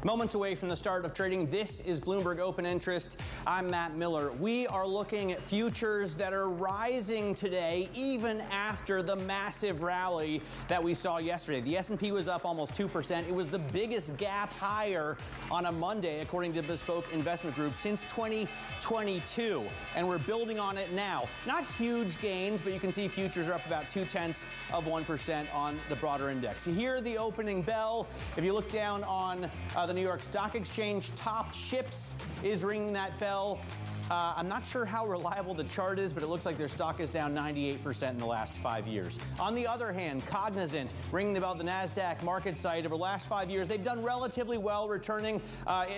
Moments away from the start of trading, this is Bloomberg Open Interest. I'm Matt Miller. We are looking at futures that are rising today, even after the massive rally that we saw yesterday. The S&P was up almost 2%. It was the biggest gap higher on a Monday, according to Bespoke Investment Group, since 2022. And we're building on it now. Not huge gains, but you can see futures are up about 0.2% on the broader index. You hear the opening bell. If you look down on the New York Stock Exchange, Top Ships is ringing that bell. I'm not sure how reliable the chart is, but it looks like their stock is down 98% in the last 5 years. On the other hand, Cognizant ringing the bell, the NASDAQ market site. Over the last 5 years, they've done relatively well, returning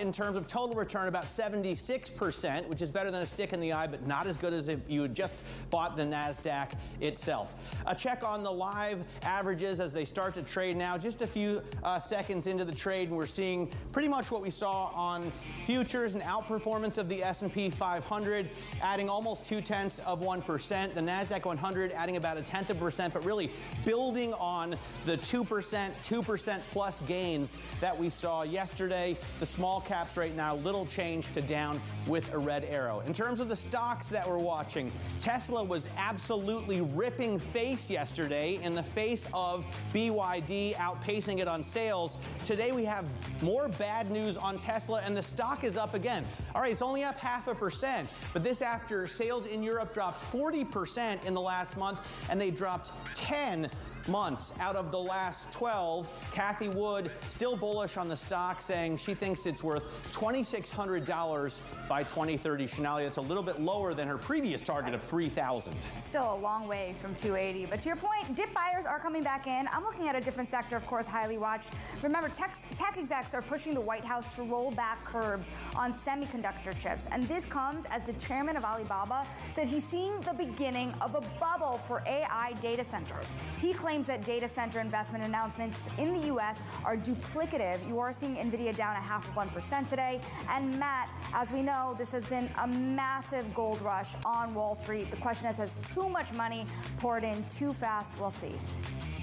in terms of total return about 76%, which is better than a stick in the eye, but not as good as if you had just bought the NASDAQ itself. A check on the live averages as they start to trade now. Just a few seconds into the trade, and we're seeing pretty much what we saw on futures, an outperformance of the S&P 500, adding almost 0.2%. The NASDAQ 100 adding about 0.1%, but really building on the 2% plus gains that we saw yesterday. The small caps right now, little change to down with a red arrow. In terms of the stocks that we're watching, Tesla was absolutely ripping face yesterday in the face of BYD outpacing it on sales. Today we have more bad news on Tesla, and the stock is up again. All right, it's only up 0.5%. But this after sales in Europe dropped 40% in the last month, and they dropped 10 months out of the last 12. Cathie Wood still bullish on the stock, saying she thinks it's worth $2,600 by 2030. Shanali, that's a little bit lower than her previous target of $3,000. Still a long way from 280. But to your point, dip buyers are coming back in. I'm looking at a different sector, of course, highly watched. Remember, tech execs are pushing the White House to roll back curbs on semiconductor chips. And this comes as the chairman of Alibaba said he's seeing the beginning of a bubble for AI data centers. He claims that data center investment announcements in the U.S. are duplicative. You are seeing NVIDIA down 0.5% today. And Matt, as we know, this has been a massive gold rush on Wall Street. The question is, has too much money poured in too fast? We'll see.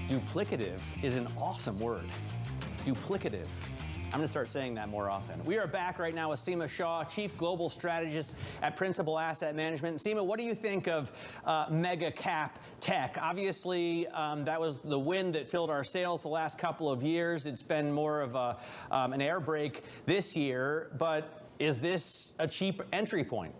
Duplicative is an awesome word. Duplicative. I'm going to start saying that more often. We are back right now with Seema Shah, Chief Global Strategist at Principal Asset Management. Seema, what do you think of mega cap tech? Obviously, that was the wind that filled our sails the last couple of years. It's been more of an air brake this year, but is this a cheap entry point?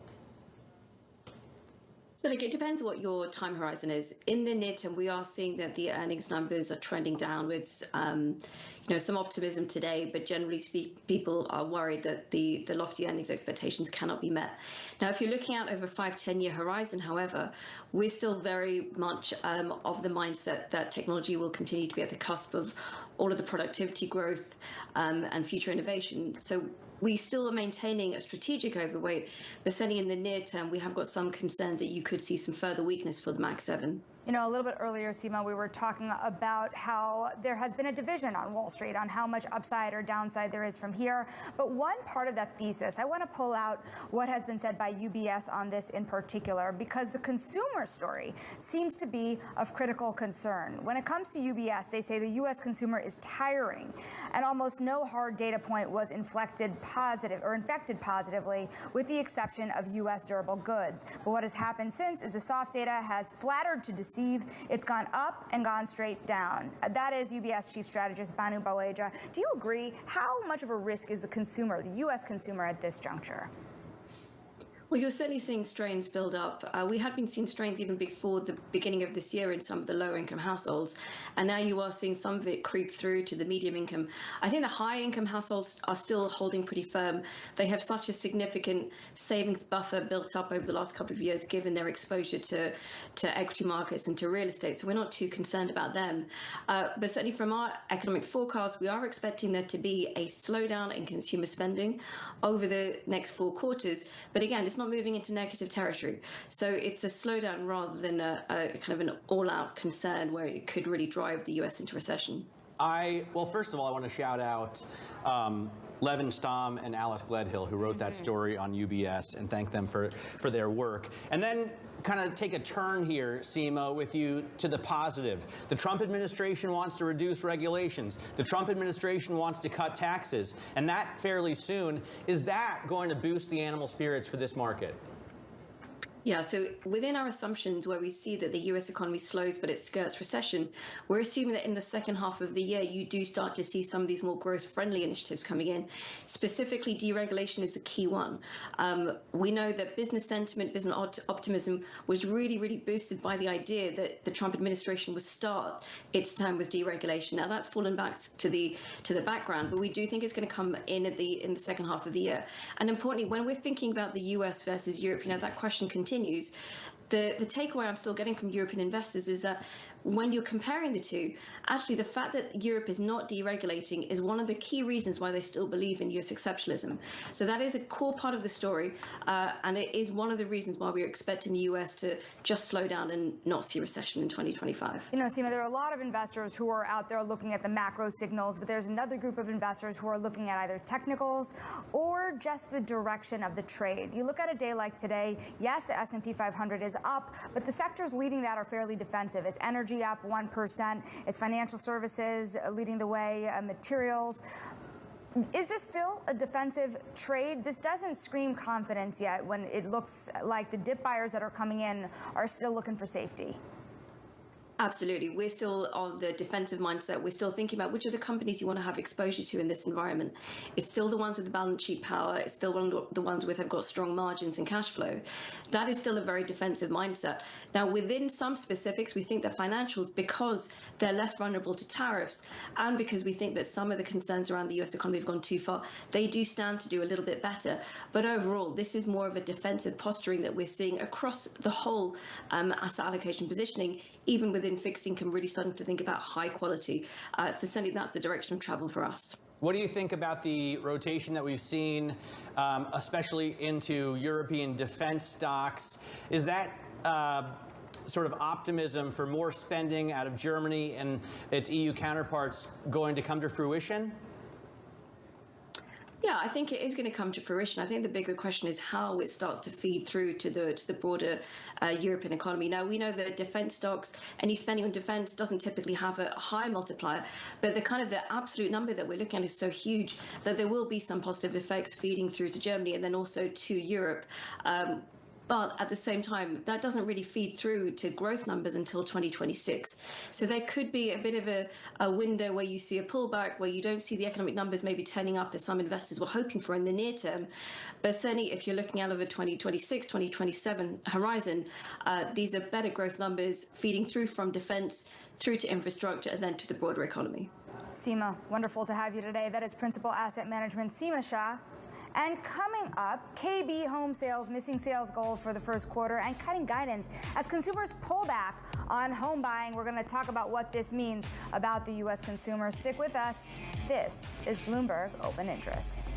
So look, it depends what your time horizon is. In the near term, we are seeing that the earnings numbers are trending downwards. Some optimism today, but generally speaking, people are worried that the lofty earnings expectations cannot be met. Now, if you're looking out over a 5-10-year horizon, however, we're still very much of the mindset that technology will continue to be at the cusp of all of the productivity growth and future innovation. So we still are maintaining a strategic overweight, but certainly in the near term, we have got some concerns that you could see some further weakness for the Mag 7. You know, a little bit earlier, Seema, we were talking about how there has been a division on Wall Street on how much upside or downside there is from here. But one part of that thesis, I want to pull out what has been said by UBS on this in particular, because the consumer story seems to be of critical concern. When it comes to UBS, they say the U.S. consumer is tiring, and almost no hard data point was inflected infected positively, with the exception of U.S. durable goods. But what has happened since is the soft data has flattered to deceive. It's gone up and gone straight down. That is UBS Chief Strategist Banu Baweja. Do you agree? How much of a risk is the consumer, the U.S. consumer, at this juncture? Well, you're certainly seeing strains build up. We had been seeing strains even before the beginning of this year in some of the lower income households. And now you are seeing some of it creep through to the medium income. I think the high income households are still holding pretty firm. They have such a significant savings buffer built up over the last couple of years, given their exposure to equity markets and to real estate. So we're not too concerned about them. But certainly from our economic forecast, we are expecting there to be a slowdown in consumer spending over the next 4 quarters. But again, it's not moving into negative territory. So it's a slowdown rather than a kind of an all-out concern where it could really drive the US into recession. Well, first of all, I want to shout out Levin Stamm and Alice Gledhill, who wrote that story on UBS, and thank them for their work. And then kind of take a turn here, Seema, with you to the positive. The Trump administration wants to reduce regulations. The Trump administration wants to cut taxes, and that fairly soon. Is that going to boost the animal spirits for this market? Yeah, so within our assumptions where we see that the US economy slows but it skirts recession, we're assuming that in the second half of the year, you do start to see some of these more growth-friendly initiatives coming in. Specifically, deregulation is the key one. We know that business sentiment, business optimism was really, really boosted by the idea that the Trump administration would start its term with deregulation. Now, that's fallen back to the background, but we do think it's going to come in the second half of the year. And importantly, when we're thinking about the US versus Europe, that question continues. The takeaway I'm still getting from European investors is that when you're comparing the two, actually the fact that Europe is not deregulating is one of the key reasons why they still believe in US exceptionalism. So that is a core part of the story, and it is one of the reasons why we're expecting the US to just slow down and not see recession in 2025. Seema, there are a lot of investors who are out there looking at the macro signals, but there's another group of investors who are looking at either technicals or just the direction of the trade. You look at a day like today, yes, the S&P 500 is up, but the sectors leading that are fairly defensive. It's energy up 1%. It's financial services leading the way, materials. Is this still a defensive trade? This doesn't scream confidence yet when it looks like the dip buyers that are coming in are still looking for safety. Absolutely. We're still on the defensive mindset. We're still thinking about which of the companies you want to have exposure to in this environment. It's still the ones with the balance sheet power. It's still one of the ones with have got strong margins and cash flow. That is still a very defensive mindset. Now, within some specifics, we think that financials, because they're less vulnerable to tariffs and because we think that some of the concerns around the US economy have gone too far, they do stand to do a little bit better. But overall, this is more of a defensive posturing that we're seeing across the whole asset allocation positioning, even within fixed income, really starting to think about high quality. So certainly that's the direction of travel for us. What do you think about the rotation that we've seen, especially into European defense stocks? Is that sort of optimism for more spending out of Germany and its EU counterparts going to come to fruition? Yeah, I think it is going to come to fruition. I think the bigger question is how it starts to feed through to the broader European economy. Now, we know that defense stocks, any spending on defense doesn't typically have a high multiplier, but the absolute number that we're looking at is so huge that there will be some positive effects feeding through to Germany and then also to Europe. But at the same time, that doesn't really feed through to growth numbers until 2026. So there could be a bit of a window where you see a pullback, where you don't see the economic numbers maybe turning up as some investors were hoping for in the near term. But certainly if you're looking out of a 2026, 2027 horizon, these are better growth numbers feeding through from defense through to infrastructure and then to the broader economy. Seema, wonderful to have you today. That is Principal Asset Management, Seema Shah. And coming up, KB home sales missing sales goal for the first quarter and cutting guidance as consumers pull back on home buying. We're going to talk about what this means about the U.S. consumer. Stick with us. This is Bloomberg Open Interest.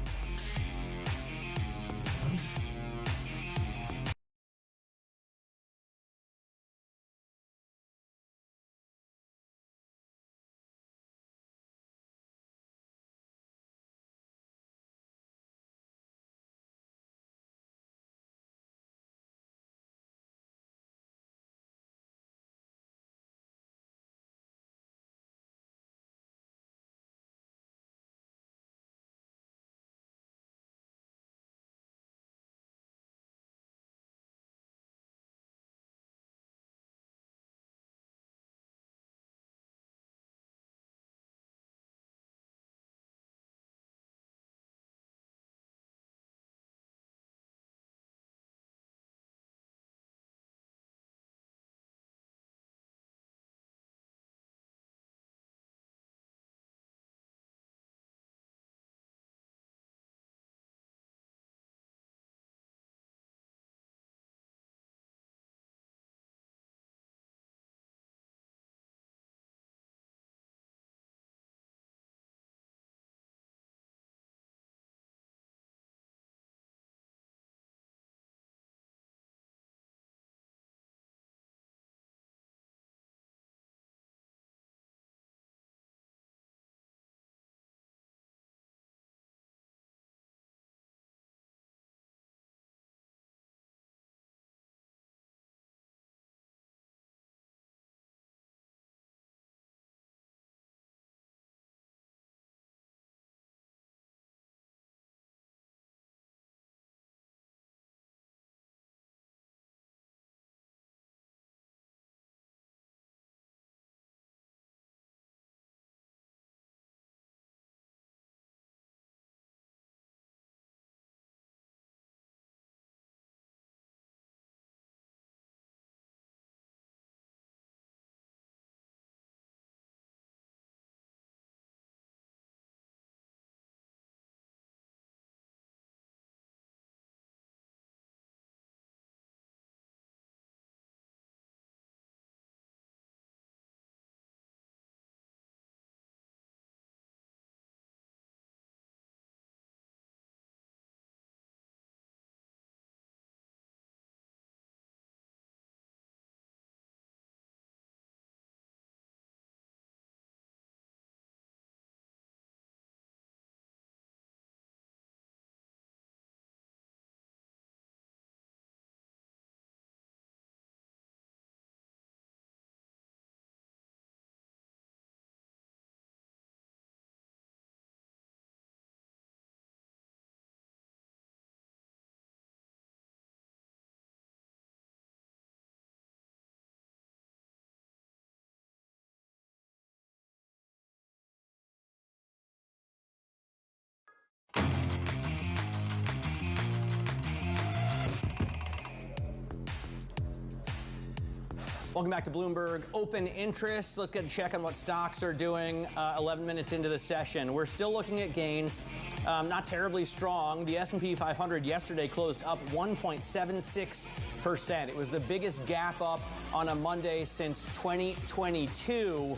Welcome back to Bloomberg Open Interest. Let's get a check on what stocks are doing 11 minutes into the session. We're still looking at gains, not terribly strong. The S&P 500 yesterday closed up 1.76%. It was the biggest gap up on a Monday since 2022.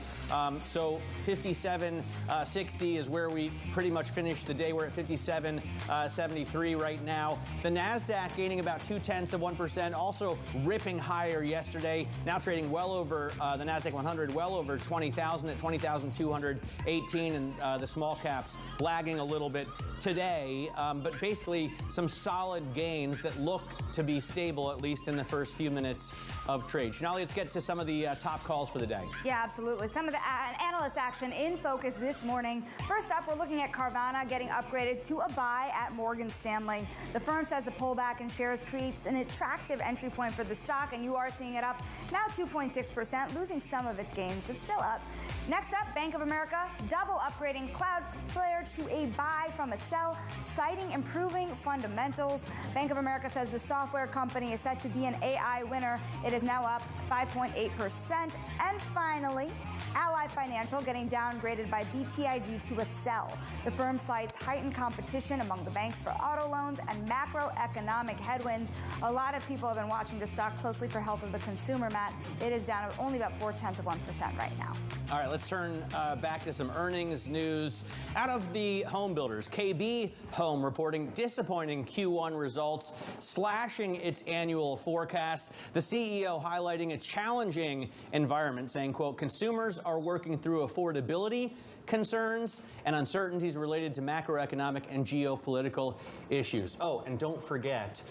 So 57.60 is where we pretty much finished the day. We're at 57.73 right now. The NASDAQ gaining about 0.2%, also ripping higher yesterday. Now trading well over the NASDAQ 100, well over 20,000 at 20,218, and the small caps lagging a little bit today. But basically some solid gains that look to be stable, at least in the first few minutes of trade. Shanali, let's get to some of the top calls for the day. Yeah, absolutely. Some of the analyst action in focus this morning. First up, we're looking at Carvana getting upgraded to a buy at Morgan Stanley. The firm says the pullback in shares creates an attractive entry point for the stock, and you are seeing it up now 2.6%, losing some of its gains, but still up. Next up, Bank of America double upgrading Cloudflare to a buy from a sell, citing improving fundamentals. Bank of America says the software company is set to be an AI winner. It is now up 5.8%. And finally, Ally Financial getting downgraded by BTIG to a sell. The firm cites heightened competition among the banks for auto loans and macroeconomic headwinds. A lot of people have been watching the stock closely for health of the consumer, Matt. It is down only about 0.4% right now. All right, let's turn back to some earnings news. Out of the home builders, KB Home reporting disappointing Q1 results, slashing its annual forecast. The CEO highlighting a challenging environment, saying, quote, consumers are working through affordability concerns and uncertainties related to macroeconomic and geopolitical issues. Oh, and don't forget,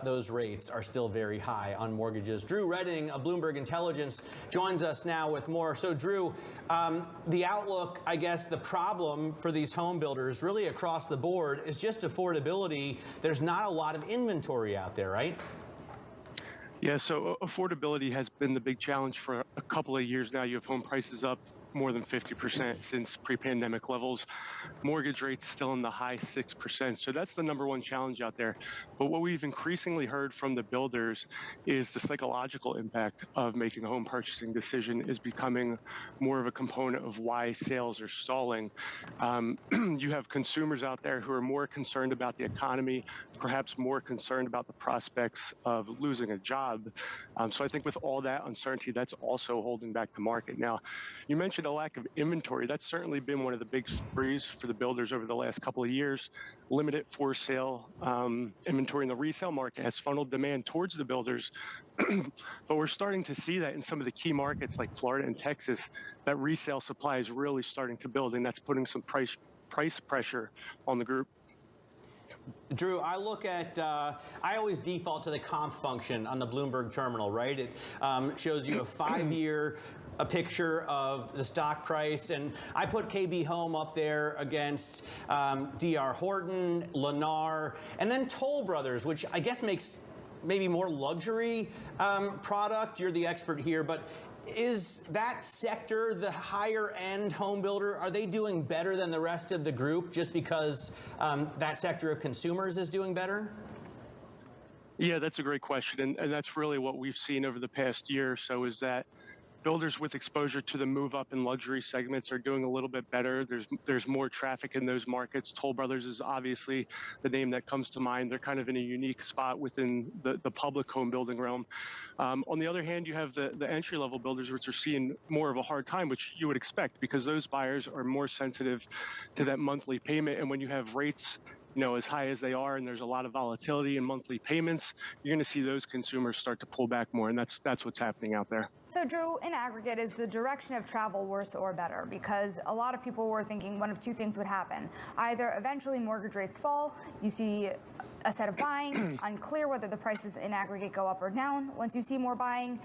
those rates are still very high on mortgages. Drew Redding of Bloomberg Intelligence joins us now with more. So, Drew, the outlook, I guess the problem for these home builders really across the board is just affordability. There's not a lot of inventory out there, right? Yeah, so affordability has been the big challenge for a couple of years now. You have home prices up more than 50% since pre-pandemic levels. Mortgage rates still in the high 6%. So that's the number one challenge out there. But what we've increasingly heard from the builders is the psychological impact of making a home purchasing decision is becoming more of a component of why sales are stalling. You have consumers out there who are more concerned about the economy, perhaps more concerned about the prospects of losing a job. So I think with all that uncertainty, that's also holding back the market. Now, you mentioned a lack of inventory. That's certainly been one of the big stories for the builders over the last couple of years. Limited for sale inventory in the resale market has funneled demand towards the builders. But we're starting to see that in some of the key markets like Florida and Texas, that resale supply is really starting to build, and that's putting some price pressure on the group. Drew, I look at, I always default to the comp function on the Bloomberg terminal, right? It shows you a 5-year a picture of the stock price, and I put KB Home up there against D.R. Horton, Lennar, and then Toll Brothers, which I guess makes maybe more luxury product. You're the expert here, but is that sector, the higher end home builder, are they doing better than the rest of the group just because that sector of consumers is doing better? Yeah, that's a great question. And that's really what we've seen over the past year or so, is that builders with exposure to the move up and luxury segments are doing a little bit better. There's more traffic in those markets. Toll Brothers is obviously the name that comes to mind. They're kind of in a unique spot within the public home building realm. On the other hand, you have the entry level builders, which are seeing more of a hard time, which you would expect because those buyers are more sensitive to that monthly payment. And when you have rates as high as they are, and there's a lot of volatility in monthly payments, you're going to see those consumers start to pull back more, and that's what's happening out there. So, Drew, in aggregate, is the direction of travel worse or better? Because a lot of people were thinking one of two things would happen. Either eventually mortgage rates fall, you see a set of buying, unclear whether the prices in aggregate go up or down once you see more buying,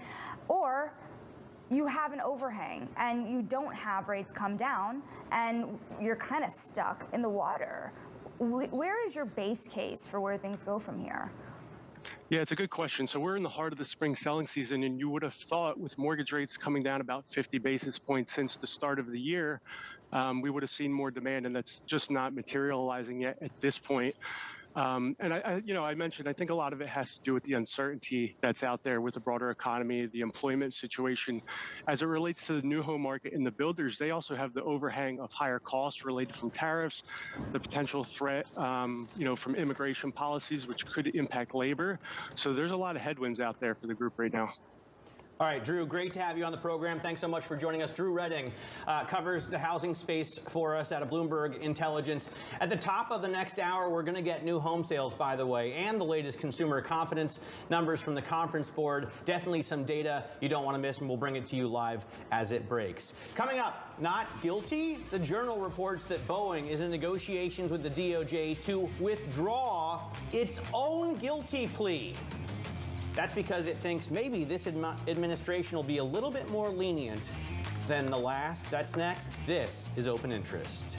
or you have an overhang and you don't have rates come down and you're kind of stuck in the water. Where is your base case for where things go from here? Yeah, it's a good question. So we're in the heart of the spring selling season, and you would have thought with mortgage rates coming down about 50 basis points since the start of the year, we would have seen more demand, and that's just not materializing yet at this point. And I mentioned, I think a lot of it has to do with the uncertainty that's out there with the broader economy, the employment situation. As it relates to the new home market and the builders, they also have the overhang of higher costs related from tariffs, the potential threat, from immigration policies, which could impact labor. So there's a lot of headwinds out there for the group right now. All right, Drew, great to have you on the program. Thanks so much for joining us. Drew Redding covers the housing space for us out of Bloomberg Intelligence. At the top of the next hour, we're going to get new home sales, by the way, and the latest consumer confidence numbers from the Conference Board. Definitely some data you don't want to miss, and we'll bring it to you live as it breaks. Coming up, not guilty? The Journal reports that Boeing is in negotiations with the DOJ to withdraw its own guilty plea. That's because it thinks maybe this administration will be a little bit more lenient than the last. That's next. This is Open Interest.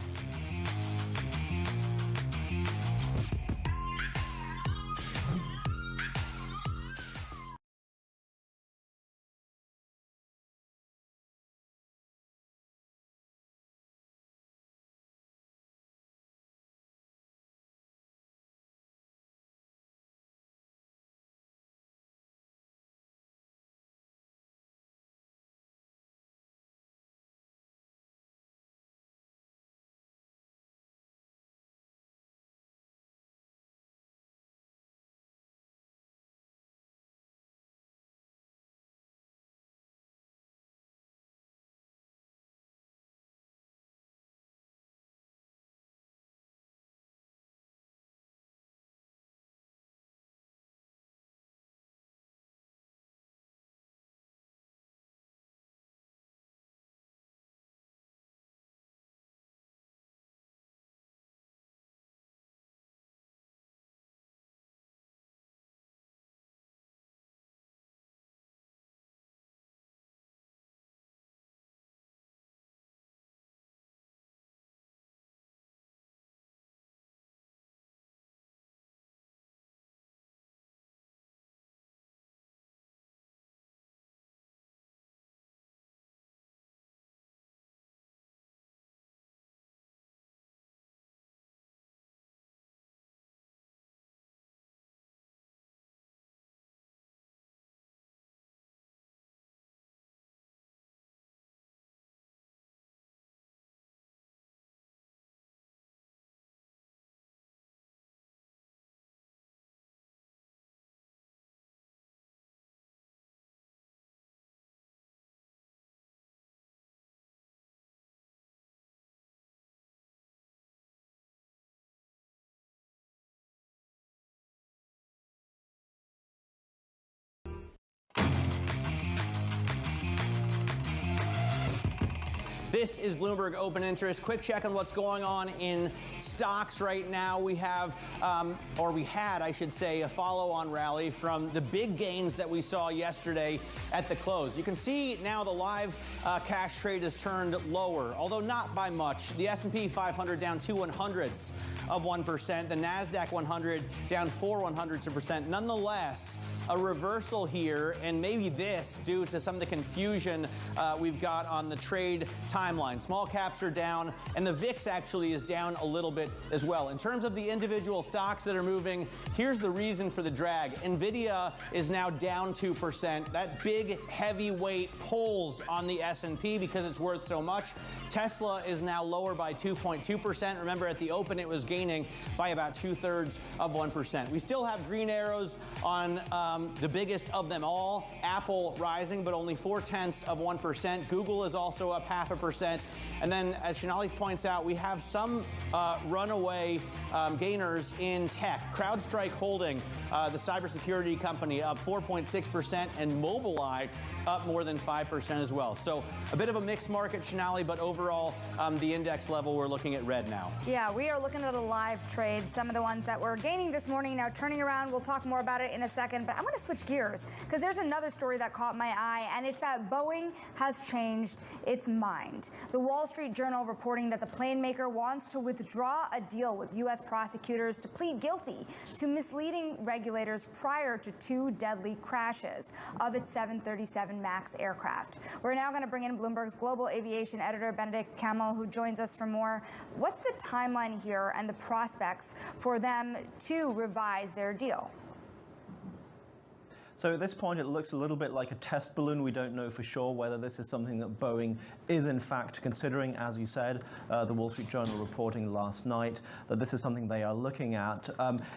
This is Bloomberg Open Interest. Quick check on what's going on in stocks right now. We have, we had, I should say, a follow-on rally from the big gains that we saw yesterday at the close. You can see now the live cash trade has turned lower, although not by much. The S&P 500 down 2/100ths of 1%. The NASDAQ 100 down 4/100%. Nonetheless, a reversal here, and maybe this due to some of the confusion we've got on the trade timeline. Small caps are down, and the VIX actually is down a little bit as well. In terms of the individual stocks that are moving, here's the reason for the drag. NVIDIA is now down 2%. That big heavyweight pulls on the S&P because it's worth so much. Tesla is now lower by 2.2%. Remember, at the open, it was gaining by about 2/3 of 1%. We still have green arrows on the biggest of them all. Apple rising, but only 0.4 of 1%. Google is also up 0.5%. And then, as Shanali points out, we have some runaway gainers in tech. CrowdStrike Holding, the cybersecurity company, up 4.6%, and Mobileye up more than 5% as well. So a bit of a mixed market, Shanali, but overall, the index level, we're looking at red now. Yeah, we are looking at a live trade. Some of the ones that were gaining this morning now turning around. We'll talk more about it in a second, but I'm going to switch gears because there's another story that caught my eye, and it's that Boeing has changed its mind. mind. The Wall Street Journal reporting that the plane maker wants to withdraw a deal with U.S. prosecutors to plead guilty to misleading regulators prior to 2 deadly crashes of its 737 MAX aircraft. We're now going to bring in Bloomberg's global aviation editor, Benedict Kamel, who joins us for more. What's the timeline here and the prospects for them to revise their deal? So at this point, it looks a little bit like a test balloon. We don't know for sure whether this is something that Boeing is in fact considering. As you said, the Wall Street Journal reporting last night that this is something they are looking at.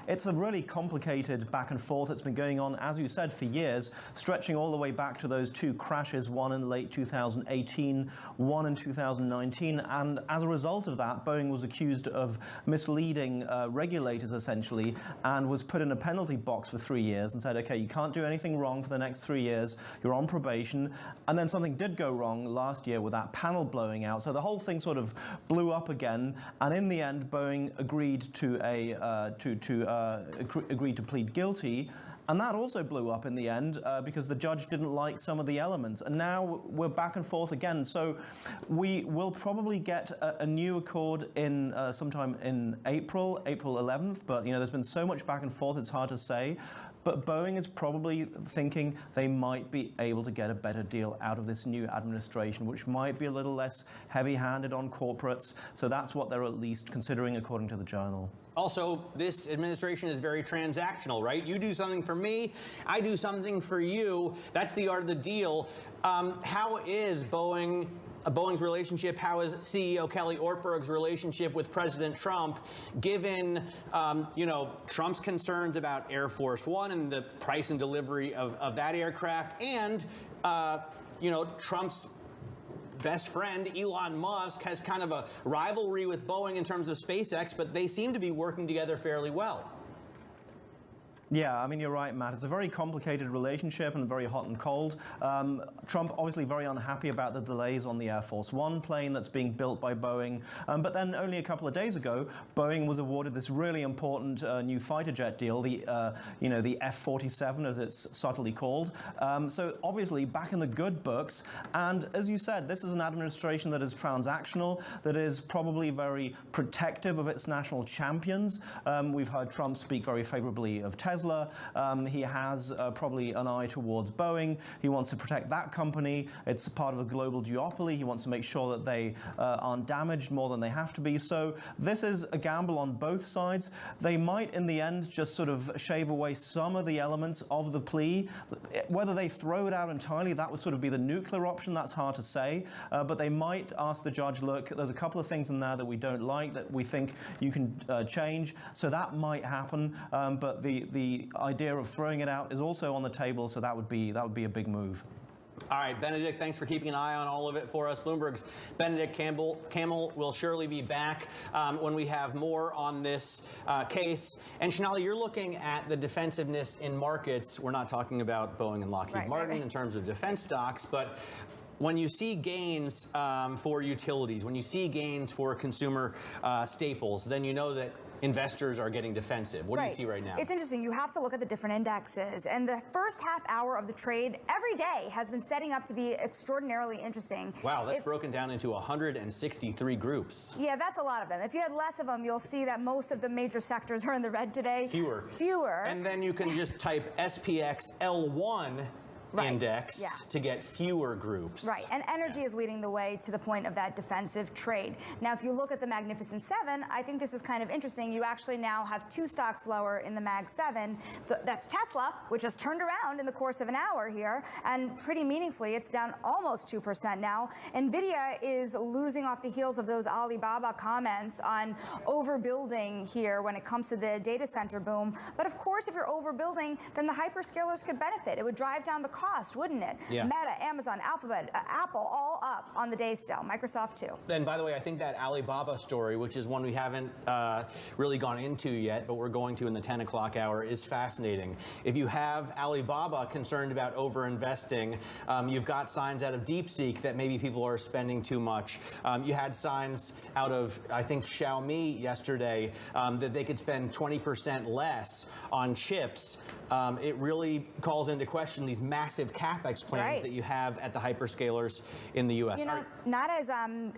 It's a really complicated back and forth that's been going on, as you said, for years, stretching all the way back to those 2 crashes, one in late 2018, one in 2019. And as a result of that, Boeing was accused of misleading regulators, essentially, and was put in a penalty box for 3 years and said, okay, you can't do anything wrong for the next 3 years, you're on probation. And then something did go wrong last year with that panel blowing out. So the whole thing sort of blew up again. And in the end, Boeing agreed to agreed to plead guilty. And that also blew up in the end because the judge didn't like some of the elements. And now we're back and forth again. So we will probably get a new accord in sometime in April 11th. But, you know, there's been so much back and forth, it's hard to say. But Boeing is probably thinking they might be able to get a better deal out of this new administration, which might be a little less heavy-handed on corporates. So that's what they're at least considering, according to the Journal. Also, this administration is very transactional, right? You do something for me, I do something for you. That's the art of the deal. How is Boeing's relationship, how is CEO Kelly Ortberg's relationship with President Trump, given, Trump's concerns about Air Force One and the price and delivery of that aircraft, and, Trump's best friend, Elon Musk, has kind of a rivalry with Boeing in terms of SpaceX, but they seem to be working together fairly well. Yeah, I mean, you're right, Matt. It's a very complicated relationship and very hot and cold. Trump obviously very unhappy about the delays on the Air Force One plane that's being built by Boeing. But then only a couple of days ago, Boeing was awarded this really important new fighter jet deal, the F-47, as it's subtly called. So obviously back in the good books. And as you said, this is an administration that is transactional, that is probably very protective of its national champions. We've heard Trump speak very favorably of Tesla. He has probably an eye towards Boeing. He wants to protect that company. It's part of a global duopoly. He wants to make sure that they aren't damaged more than they have to be. So this is a gamble on both sides. They might, in the end, just sort of shave away some of the elements of the plea. Whether they throw it out entirely, that would sort of be the nuclear option. That's hard to say. But they might ask the judge, look, there's a couple of things in there that we don't like, that we think you can change. So that might happen. But the idea of throwing it out is also on the table, so that would be a big move. All right, Benedict, thanks for keeping an eye on all of it for us. Bloomberg's Benedict Kamel will surely be back when we have more on this case. And Sonali, you're looking at the defensiveness in markets. We're not talking about Boeing and Lockheed Martin in terms of defense stocks, but when you see gains for utilities, when you see gains for consumer staples, then you know that investors are getting defensive. What do you see right now? It's interesting. You have to look at the different indexes. And the first half hour of the trade every day has been setting up to be extraordinarily interesting. Wow, that's broken down into 163 groups. Yeah, that's a lot of them. If you had less of them, you'll see that most of the major sectors are in the red today. Fewer. And then you can just type SPX L1 index to get fewer groups. Right, and energy is leading the way to the point of that defensive trade. Now, if you look at the Magnificent Seven, I think this is kind of interesting. You actually now have 2 stocks lower in the Mag 7. That's Tesla, which has turned around in the course of an hour here, and pretty meaningfully, it's down almost 2% now. NVIDIA is losing off the heels of those Alibaba comments on overbuilding here when it comes to the data center boom. But of course, if you're overbuilding, then the hyperscalers could benefit. It would drive down the cost, wouldn't it? Yeah. Meta, Amazon, Alphabet, Apple, all up on the day still. Microsoft too. And by the way, I think that Alibaba story, which is one we haven't really gone into yet, but we're going to in the 10 o'clock hour, is fascinating. If you have Alibaba concerned about overinvesting, you've got signs out of DeepSeek that maybe people are spending too much. You had signs out of, I think, Xiaomi yesterday that they could spend 20% less on chips. It really calls into question these massive massive CapEx plans that you have at the hyperscalers in the U.S. You know, not as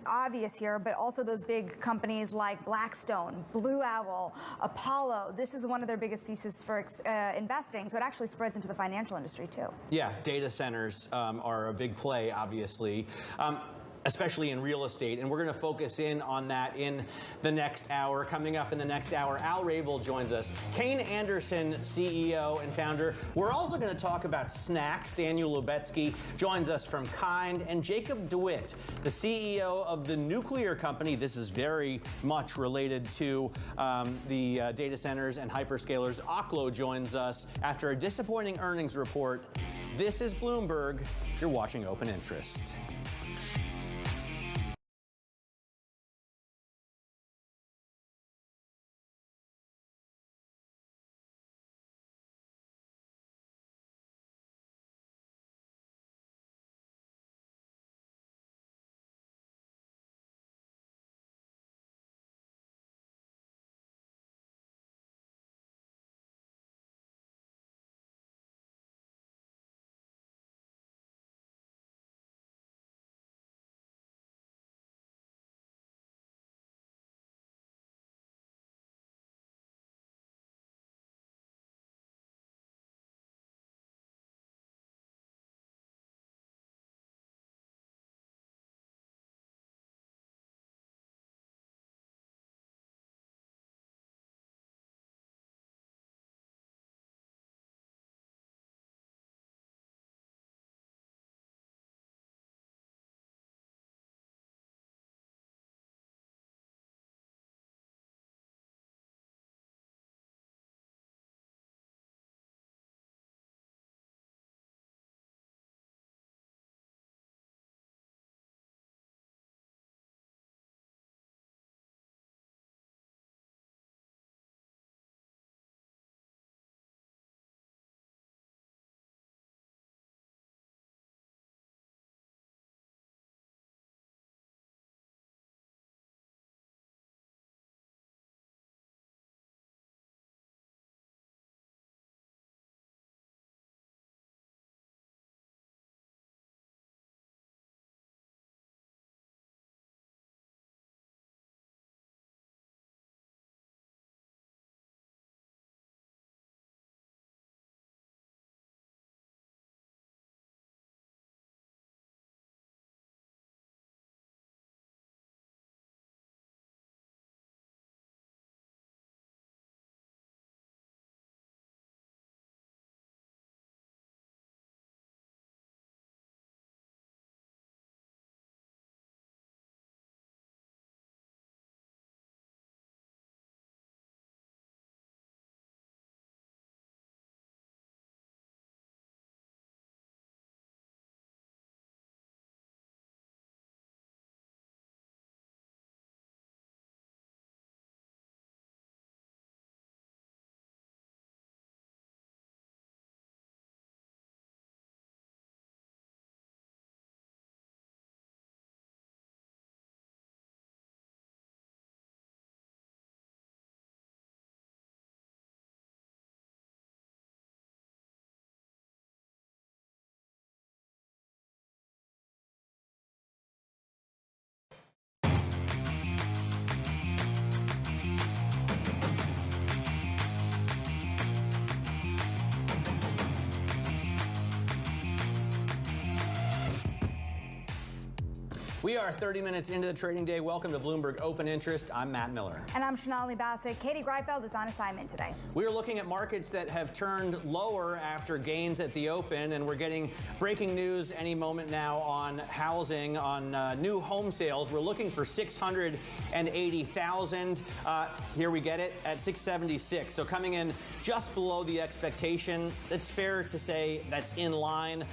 obvious here, but also those big companies like Blackstone, Blue Owl, Apollo. This is one of their biggest theses for investing, so it actually spreads into the financial industry too. Yeah, data centers are a big play, obviously. Especially in real estate, and we're going to focus in on that in the next hour. Coming up in the next hour, Al Rabel joins us. Kayne Anderson, CEO and founder. We're also going to talk about snacks. Daniel Lubetzky joins us from Kind, and Jacob DeWitt, the CEO of the nuclear company. This is very much related to the data centers and hyperscalers. Oklo joins us after a disappointing earnings report. This is Bloomberg. You're watching Open Interest. We are 30 minutes into the trading day. Welcome to Bloomberg Open Interest. I'm Matt Miller. And I'm Sonali Bassett. Katie Greifeld is on assignment today. We are looking at markets that have turned lower after gains at the open, and we're getting breaking news any moment now on housing, on new home sales. We're looking for 680,000. Here we get it at 676. So coming in just below the expectation. It's fair to say that's in line.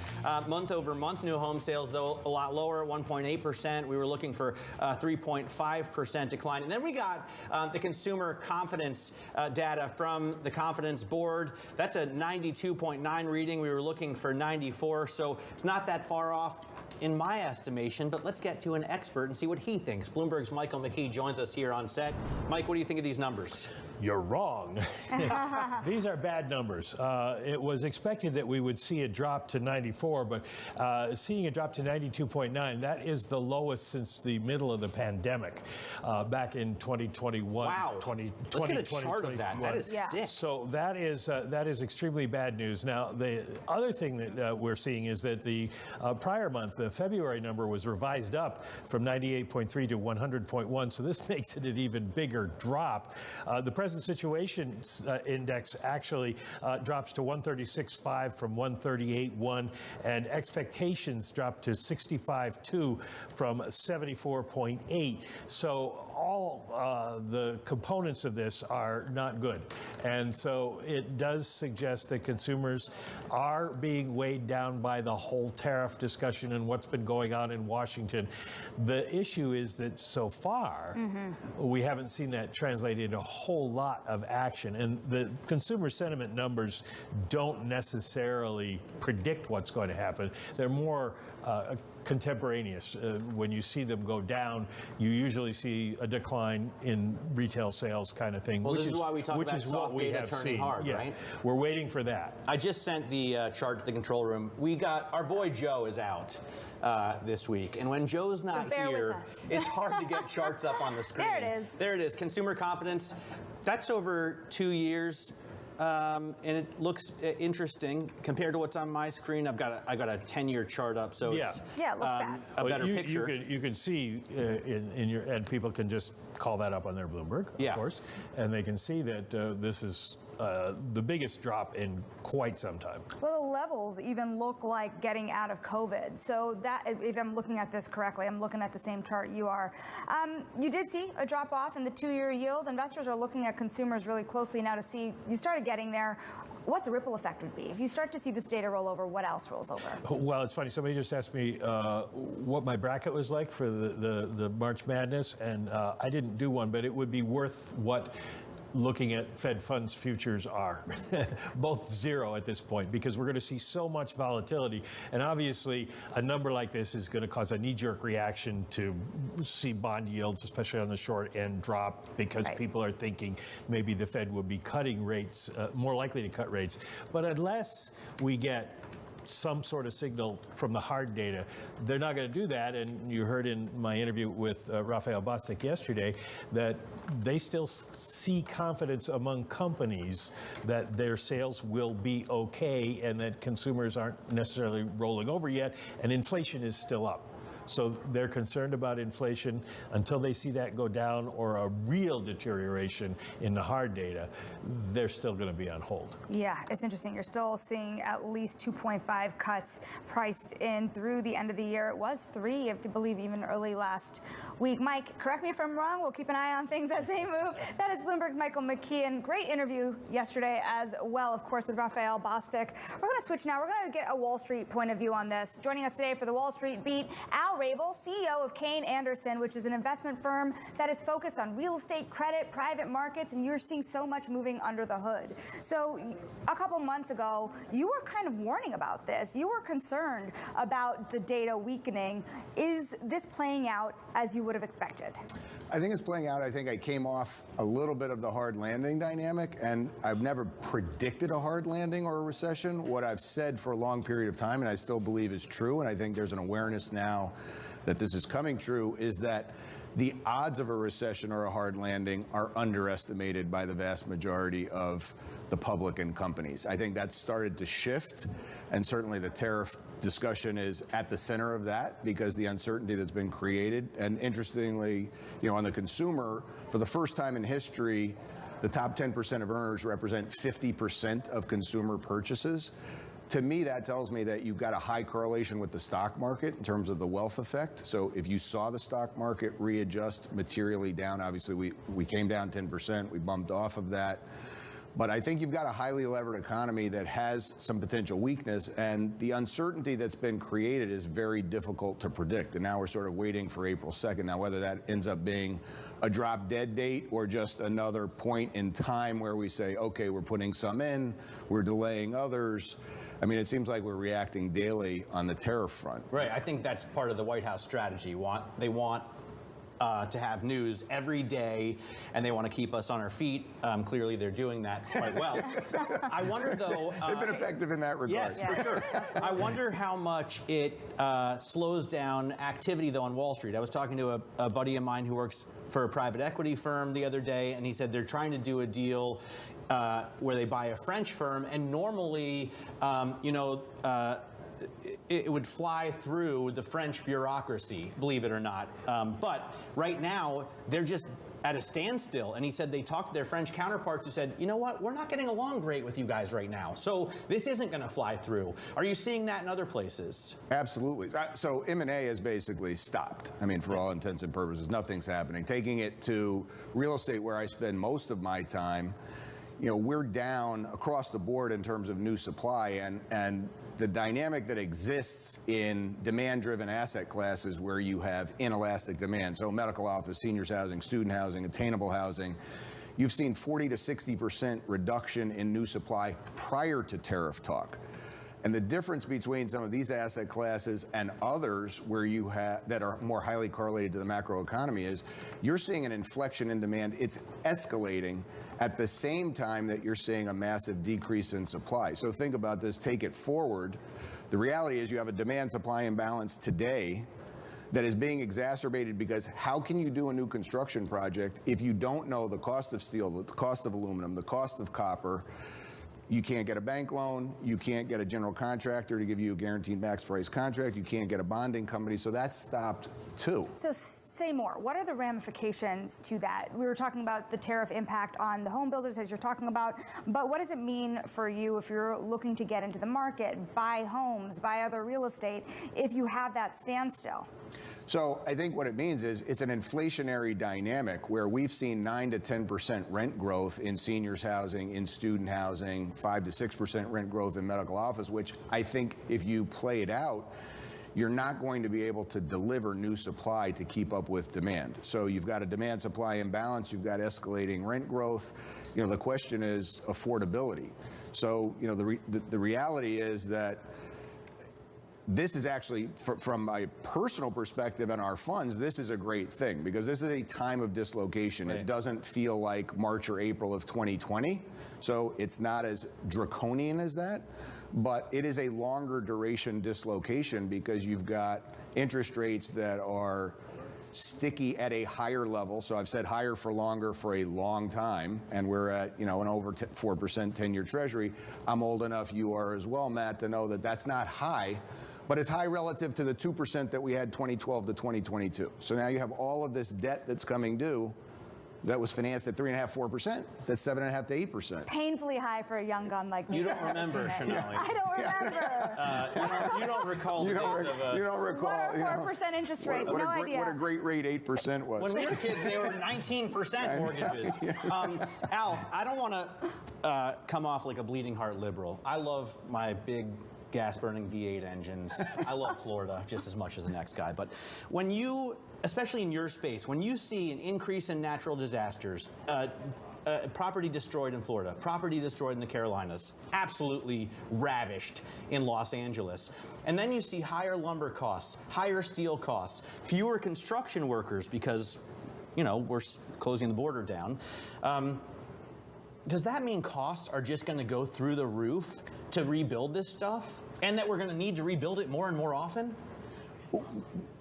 Month over month, new home sales, though, a lot lower, 1.8%. We were looking for 3.5% decline. And then we got the consumer confidence data from the Confidence Board. That's a 92.9 reading. We were looking for 94, so it's not that far off in my estimation, but let's get to an expert and see what he thinks. Bloomberg's Michael McKee joins us here on set. Mike, what do you think of these numbers? You're wrong. These are bad numbers. It was expected that we would see a drop to 94, but seeing a drop to 92.9, that is the lowest since the middle of the pandemic back in 2021. Wow. 2020, Let's get a chart of that. That is sick. So that is extremely bad news. Now, the other thing that we're seeing is that the prior month, the February number, was revised up from 98.3 to 100.1. So this makes it an even bigger drop. The present situation index actually drops to 136.5 from 138.1, and expectations drop to 65.2 from 74.8. So all the components of this are not good. And so it does suggest that consumers are being weighed down by the whole tariff discussion and what's been going on in Washington. The issue is that so far, we haven't seen that translate into a whole lot of action. And the consumer sentiment numbers don't necessarily predict what's going to happen. They're more contemporaneous. When you see them go down, you usually see a decline in retail sales kind of thing. Well, which this is why we talk about soft data turning hard, right? We're waiting for that. I just sent the chart to the control room. We got, our boy Joe is out this week. And when Joe's not here, it's hard to get charts up on the screen. There it is. There it is. Consumer confidence. That's over 2 years. And it looks interesting compared to what's on my screen. I got a 10-year chart up, so it's it looks bad. a better picture. You can see in your, and people can just call that up on their Bloomberg, of course, and they can see that this is the biggest drop in quite some time. Well, the levels even look like getting out of COVID. So that, if I'm looking at this correctly, I'm looking at the same chart you are. You did see a drop off in the 2-year yield. Investors are looking at consumers really closely now to see, you started getting there, what the ripple effect would be. If you start to see this data roll over, what else rolls over? Well, it's funny. Somebody just asked me what my bracket was like for the March Madness, and I didn't do one, but it would be worth what looking at Fed funds futures are, both zero at this point, because we're going to see so much volatility. And obviously, a number like this is going to cause a knee-jerk reaction to see bond yields, especially on the short end, drop because people are thinking maybe the Fed will be cutting rates, more likely to cut rates. But unless we get some sort of signal from the hard data, they're not going to do that. And you heard in my interview with Raphael Bostic yesterday that they still see confidence among companies that their sales will be okay and that consumers aren't necessarily rolling over yet, and inflation is still up. So they're concerned about inflation. Until they see that go down or a real deterioration in the hard data, they're still going to be on hold. Yeah, it's interesting. You're still seeing at least 2.5 cuts priced in through the end of the year. It was 3, if you believe, even early last week. Mike, correct me if I'm wrong. We'll keep an eye on things as they move. That is Bloomberg's Michael McKeon. Great interview yesterday as well, of course, with Raphael Bostic. We're going to switch now. We're going to get a Wall Street point of view on this. Joining us today for the Wall Street Beat, Al Rabel, CEO of Kayne Anderson, which is an investment firm that is focused on real estate, credit, private markets, and you're seeing so much moving under the hood. So a couple months ago, you were kind of warning about this. You were concerned about the data weakening. Is this playing out as you would have expected? I think it's playing out. I think I came off a little bit of the hard landing dynamic, and I've never predicted a hard landing or a recession. What I've said for a long period of time, and I still believe is true, and I think there's an awareness now that this is coming true, is that the odds of a recession or a hard landing are underestimated by the vast majority of the public and companies. I think that's started to shift, and certainly the tariff discussion is at the center of that because the uncertainty that's been created. And interestingly, on the consumer, for the first time in history, the top 10% of earners represent 50% of consumer purchases. To me, that tells me that you've got a high correlation with the stock market in terms of the wealth effect. So if you saw the stock market readjust materially down, obviously we came down 10%, we bumped off of that. But I think you've got a highly levered economy that has some potential weakness, and the uncertainty that's been created is very difficult to predict. And now we're sort of waiting for April 2nd. Now, whether that ends up being a drop dead date or just another point in time where we say, okay, we're putting some in, we're delaying others. I mean, it seems like we're reacting daily on the tariff front. Right. I think that's part of the White House strategy. They want to have news every day, and they want to keep us on our feet. Clearly, they're doing that quite well. I wonder, though... They've been effective in that regard. Yes, for sure. I wonder how much it slows down activity, though, on Wall Street. I was talking to a buddy of mine who works for a private equity firm the other day, and he said they're trying to do a deal where they buy a French firm, and normally, it would fly through the French bureaucracy, believe it or not. But right now, they're just at a standstill. And he said they talked to their French counterparts who said, you know what, we're not getting along great with you guys right now. So this isn't going to fly through. Are you seeing that in other places? Absolutely. So M&A has basically stopped. I mean, for all intents and purposes, nothing's happening. Taking it to real estate, where I spend most of my time, we're down across the board in terms of new supply, and the dynamic that exists in demand-driven asset classes where you have inelastic demand, so medical office, seniors housing, student housing, attainable housing, you've seen 40 to 60% reduction in new supply prior to tariff talk. And the difference between some of these asset classes and others where you have that are more highly correlated to the macroeconomy is you're seeing an inflection in demand. It's escalating at the same time that you're seeing a massive decrease in supply. So think about this, take it forward. The reality is you have a demand-supply imbalance today that is being exacerbated because how can you do a new construction project if you don't know the cost of steel, the cost of aluminum, the cost of copper? You can't get a bank loan. You can't get a general contractor to give you a guaranteed max price contract. You can't get a bonding company. So that's stopped too. So say more. What are the ramifications to that? We were talking about the tariff impact on the home builders, as you're talking about, but what does it mean for you if you're looking to get into the market, buy homes, buy other real estate, if you have that standstill? So I think what it means is it's an inflationary dynamic where we've seen 9 to 10% rent growth in seniors housing, in student housing, 5 to 6% rent growth in medical office, which I think if you play it out, you're not going to be able to deliver new supply to keep up with demand. So you've got a demand-supply imbalance, you've got escalating rent growth. The question is affordability. So the reality is that this is actually, from my personal perspective and our funds, this is a great thing because this is a time of dislocation. Right. It doesn't feel like March or April of 2020, so it's not as draconian as that, but it is a longer duration dislocation because you've got interest rates that are sticky at a higher level. So I've said higher for longer for a long time, and we're at an over 4% 10-year Treasury. I'm old enough, you are as well, Matt, to know that that's not high, but it's high relative to the 2% that we had 2012 to 2022. So now you have all of this debt that's coming due that was financed at 3.5%, 4%. That's 7.5% to 8%. Painfully high for a young gun like me. You don't remember, Shonali. I don't remember. You don't recall the days of... You don't recall. What are 4% interest rates? No idea. What a great rate 8% was. When we were kids, they were 19% mortgages. Al, I don't want to come off like a bleeding heart liberal. I love my big gas-burning V8 engines. I love Florida just as much as the next guy. But when you, especially in your space, when you see an increase in natural disasters, property destroyed in Florida, property destroyed in the Carolinas, absolutely ravished in Los Angeles, and then you see higher lumber costs, higher steel costs, fewer construction workers because, we're closing the border down. Does that mean costs are just going to go through the roof to rebuild this stuff, and that we're going to need to rebuild it more and more often?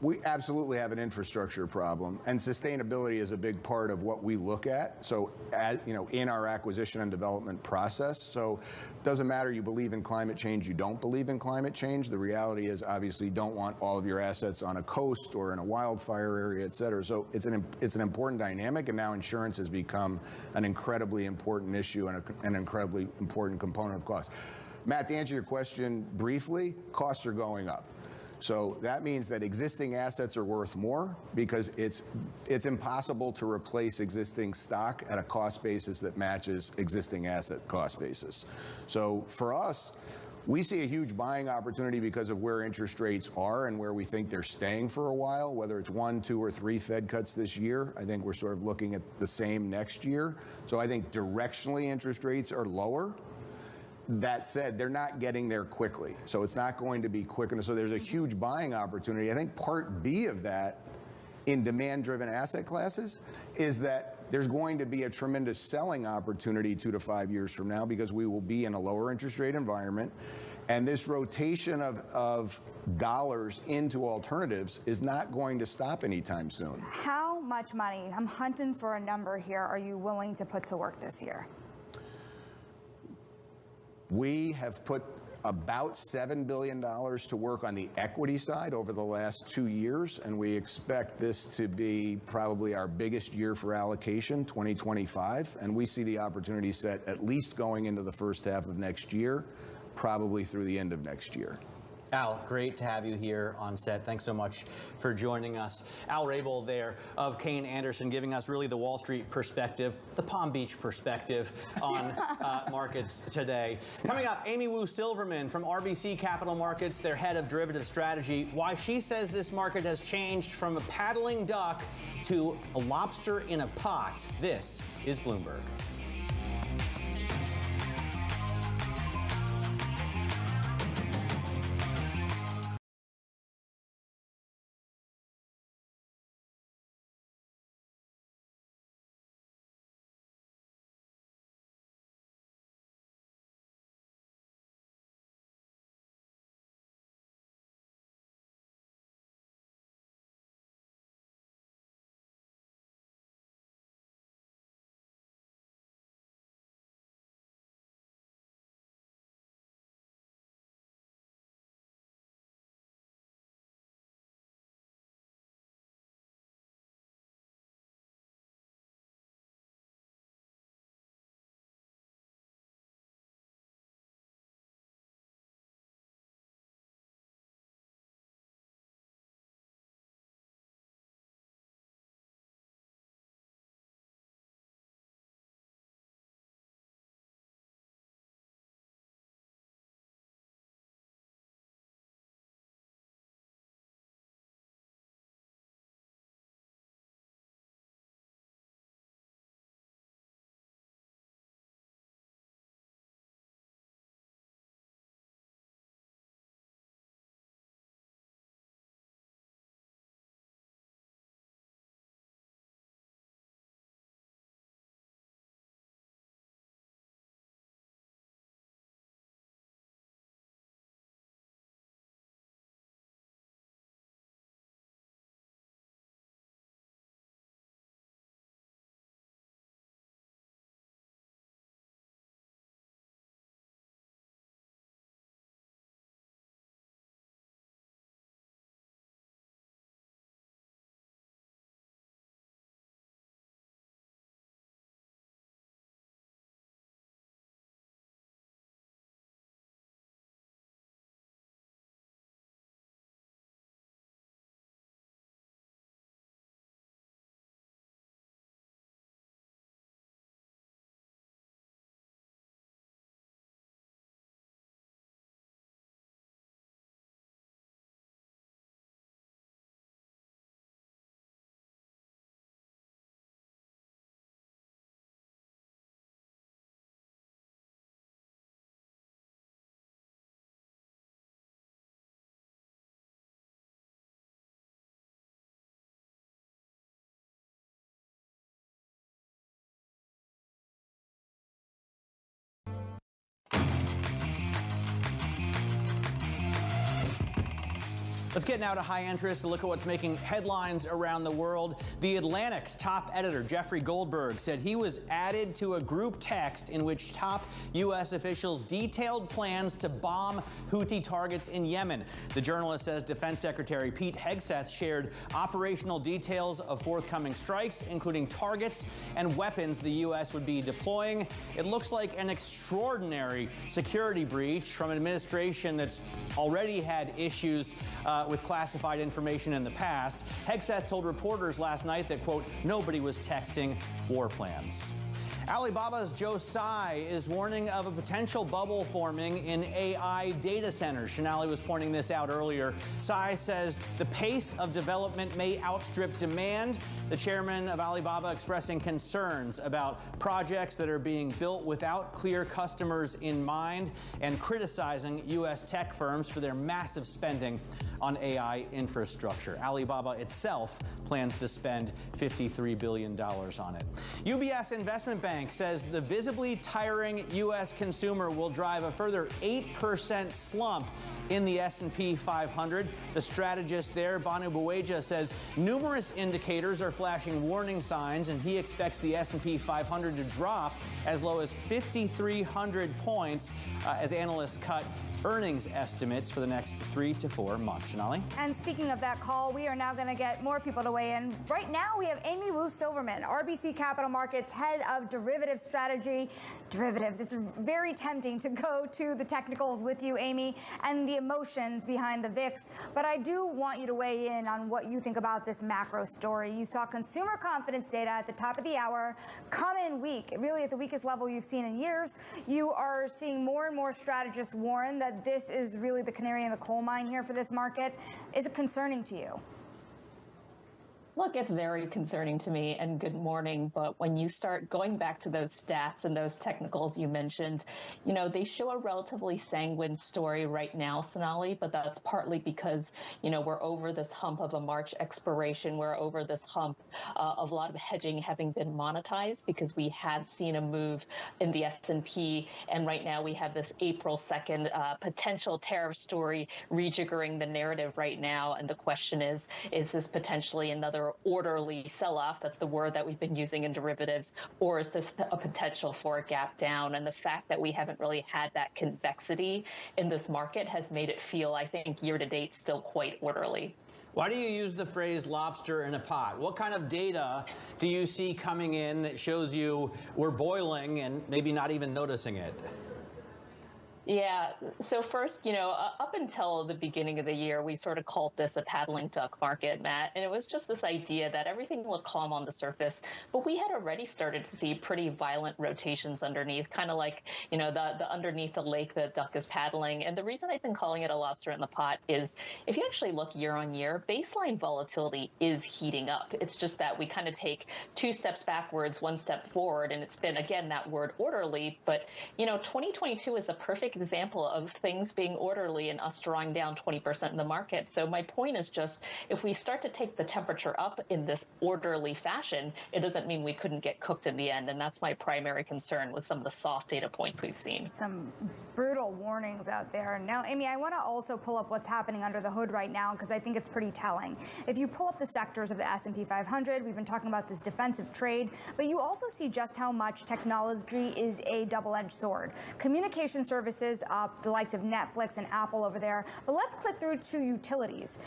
We absolutely have an infrastructure problem, and sustainability is a big part of what we look at. So, in our acquisition and development process. So, it doesn't matter you believe in climate change, you don't believe in climate change. The reality is, obviously, you don't want all of your assets on a coast or in a wildfire area, et cetera. So, it's an important dynamic, and now insurance has become an incredibly important issue and an incredibly important component of cost. Matt, to answer your question briefly, costs are going up. So that means that existing assets are worth more because it's impossible to replace existing stock at a cost basis that matches existing asset cost basis. So for us, we see a huge buying opportunity because of where interest rates are and where we think they're staying for a while, whether it's 1, 2, or 3 Fed cuts this year. I think we're sort of looking at the same next year. So I think directionally interest rates are lower. That said, they're not getting there quickly, so it's not going to be quick enough. So there's a huge buying opportunity. I think part B of that in demand-driven asset classes is that there's going to be a tremendous selling opportunity 2 to 5 years from now because we will be in a lower interest rate environment. And this rotation of dollars into alternatives is not going to stop anytime soon. How much money, I'm hunting for a number here, are you willing to put to work this year? We have put about $7 billion to work on the equity side over the last 2 years, and we expect this to be probably our biggest year for allocation, 2025, and we see the opportunity set at least going into the first half of next year, probably through the end of next year. Al, great to have you here on set. Thanks so much for joining us. Al Rabel there of Kayne Anderson giving us really the Wall Street perspective, the Palm Beach perspective on markets today. Coming up, Amy Wu Silverman from RBC Capital Markets, their head of derivative strategy, why she says this market has changed from a paddling duck to a lobster in a pot. This is Bloomberg. Let's get now to high interest to look at what's making headlines around the world. The Atlantic's top editor, Jeffrey Goldberg, said he was added to a group text in which top U.S. officials detailed plans to bomb Houthi targets in Yemen. The journalist says Defense Secretary Pete Hegseth shared operational details of forthcoming strikes, including targets and weapons the U.S. would be deploying. It looks like an extraordinary security breach from an administration that's already had issues with classified information in the past. Hegseth told reporters last night that, quote, nobody was texting war plans. Alibaba's Joe Tsai is warning of a potential bubble forming in AI data centers. Shanali was pointing this out earlier. Tsai says the pace of development may outstrip demand. The chairman of Alibaba expressing concerns about projects that are being built without clear customers in mind and criticizing U.S. tech firms for their massive spending on AI infrastructure. Alibaba itself plans to spend $53 billion on it. UBS Investment Bank says the visibly tiring U.S. consumer will drive a further 8% slump in the S&P 500. The strategist there, Banu Buweja, says numerous indicators are flashing warning signs, and he expects the S&P 500 to drop as low as 5,300 points as analysts cut earnings estimates for the next 3 to 4 months. Shanali? And speaking of that call, we are now going to get more people to weigh in. Right now, we have Amy Wu Silverman, RBC Capital Markets head of derivative strategy. Derivatives. It's very tempting to go to the technicals with you, Amy, and the emotions behind the VIX. But I do want you to weigh in on what you think about this macro story. You saw consumer confidence data at the top of the hour come in weak, really at the weakest level you've seen in years. You are seeing more and more strategists warn that this is really the canary in the coal mine here for this market. Is it concerning to you? Look, it's very concerning to me, and good morning. But when you start going back to those stats and those technicals you mentioned, you know, they show a relatively sanguine story right now, Sonali, but that's partly because, you know, we're over this hump of a March expiration. We're over this hump of a lot of hedging having been monetized because we have seen a move in the S&P. And right now we have this April 2nd potential tariff story rejiggering the narrative right now. And the question is this potentially another orderly sell-off? That's the word that we've been using in derivatives. Or is this a potential for a gap down? And the fact that we haven't really had that convexity in this market has made it feel, I think, year to date still quite orderly. Why do you use the phrase lobster in a pot? What kind of data do you see coming in that shows you we're boiling and maybe not even noticing it? Yeah. So first, you know, up until the beginning of the year, we sort of called this a paddling duck market, Matt. And it was just this idea that everything looked calm on the surface, but we had already started to see pretty violent rotations underneath, kind of like, you know, the underneath the lake the duck is paddling. And the reason I've been calling it a lobster in the pot is if you actually look year on year, baseline volatility is heating up. It's just that we kind of take 2 steps backwards, 1 step forward. And it's been, again, that word orderly. But, you know, 2022 is a perfect example of things being orderly and us drawing down 20% in the market. So my point is just, if we start to take the temperature up in this orderly fashion, it doesn't mean we couldn't get cooked in the end. And that's my primary concern with some of the soft data points we've seen. Some brutal warnings out there. Now, Amy, I want to also pull up what's happening under the hood right now, because I think it's pretty telling. If you pull up the sectors of the S&P 500, we've been talking about this defensive trade, but you also see just how much technology is a double-edged sword. Communication services up, the likes of Netflix and Apple over there. But let's click through to utilities.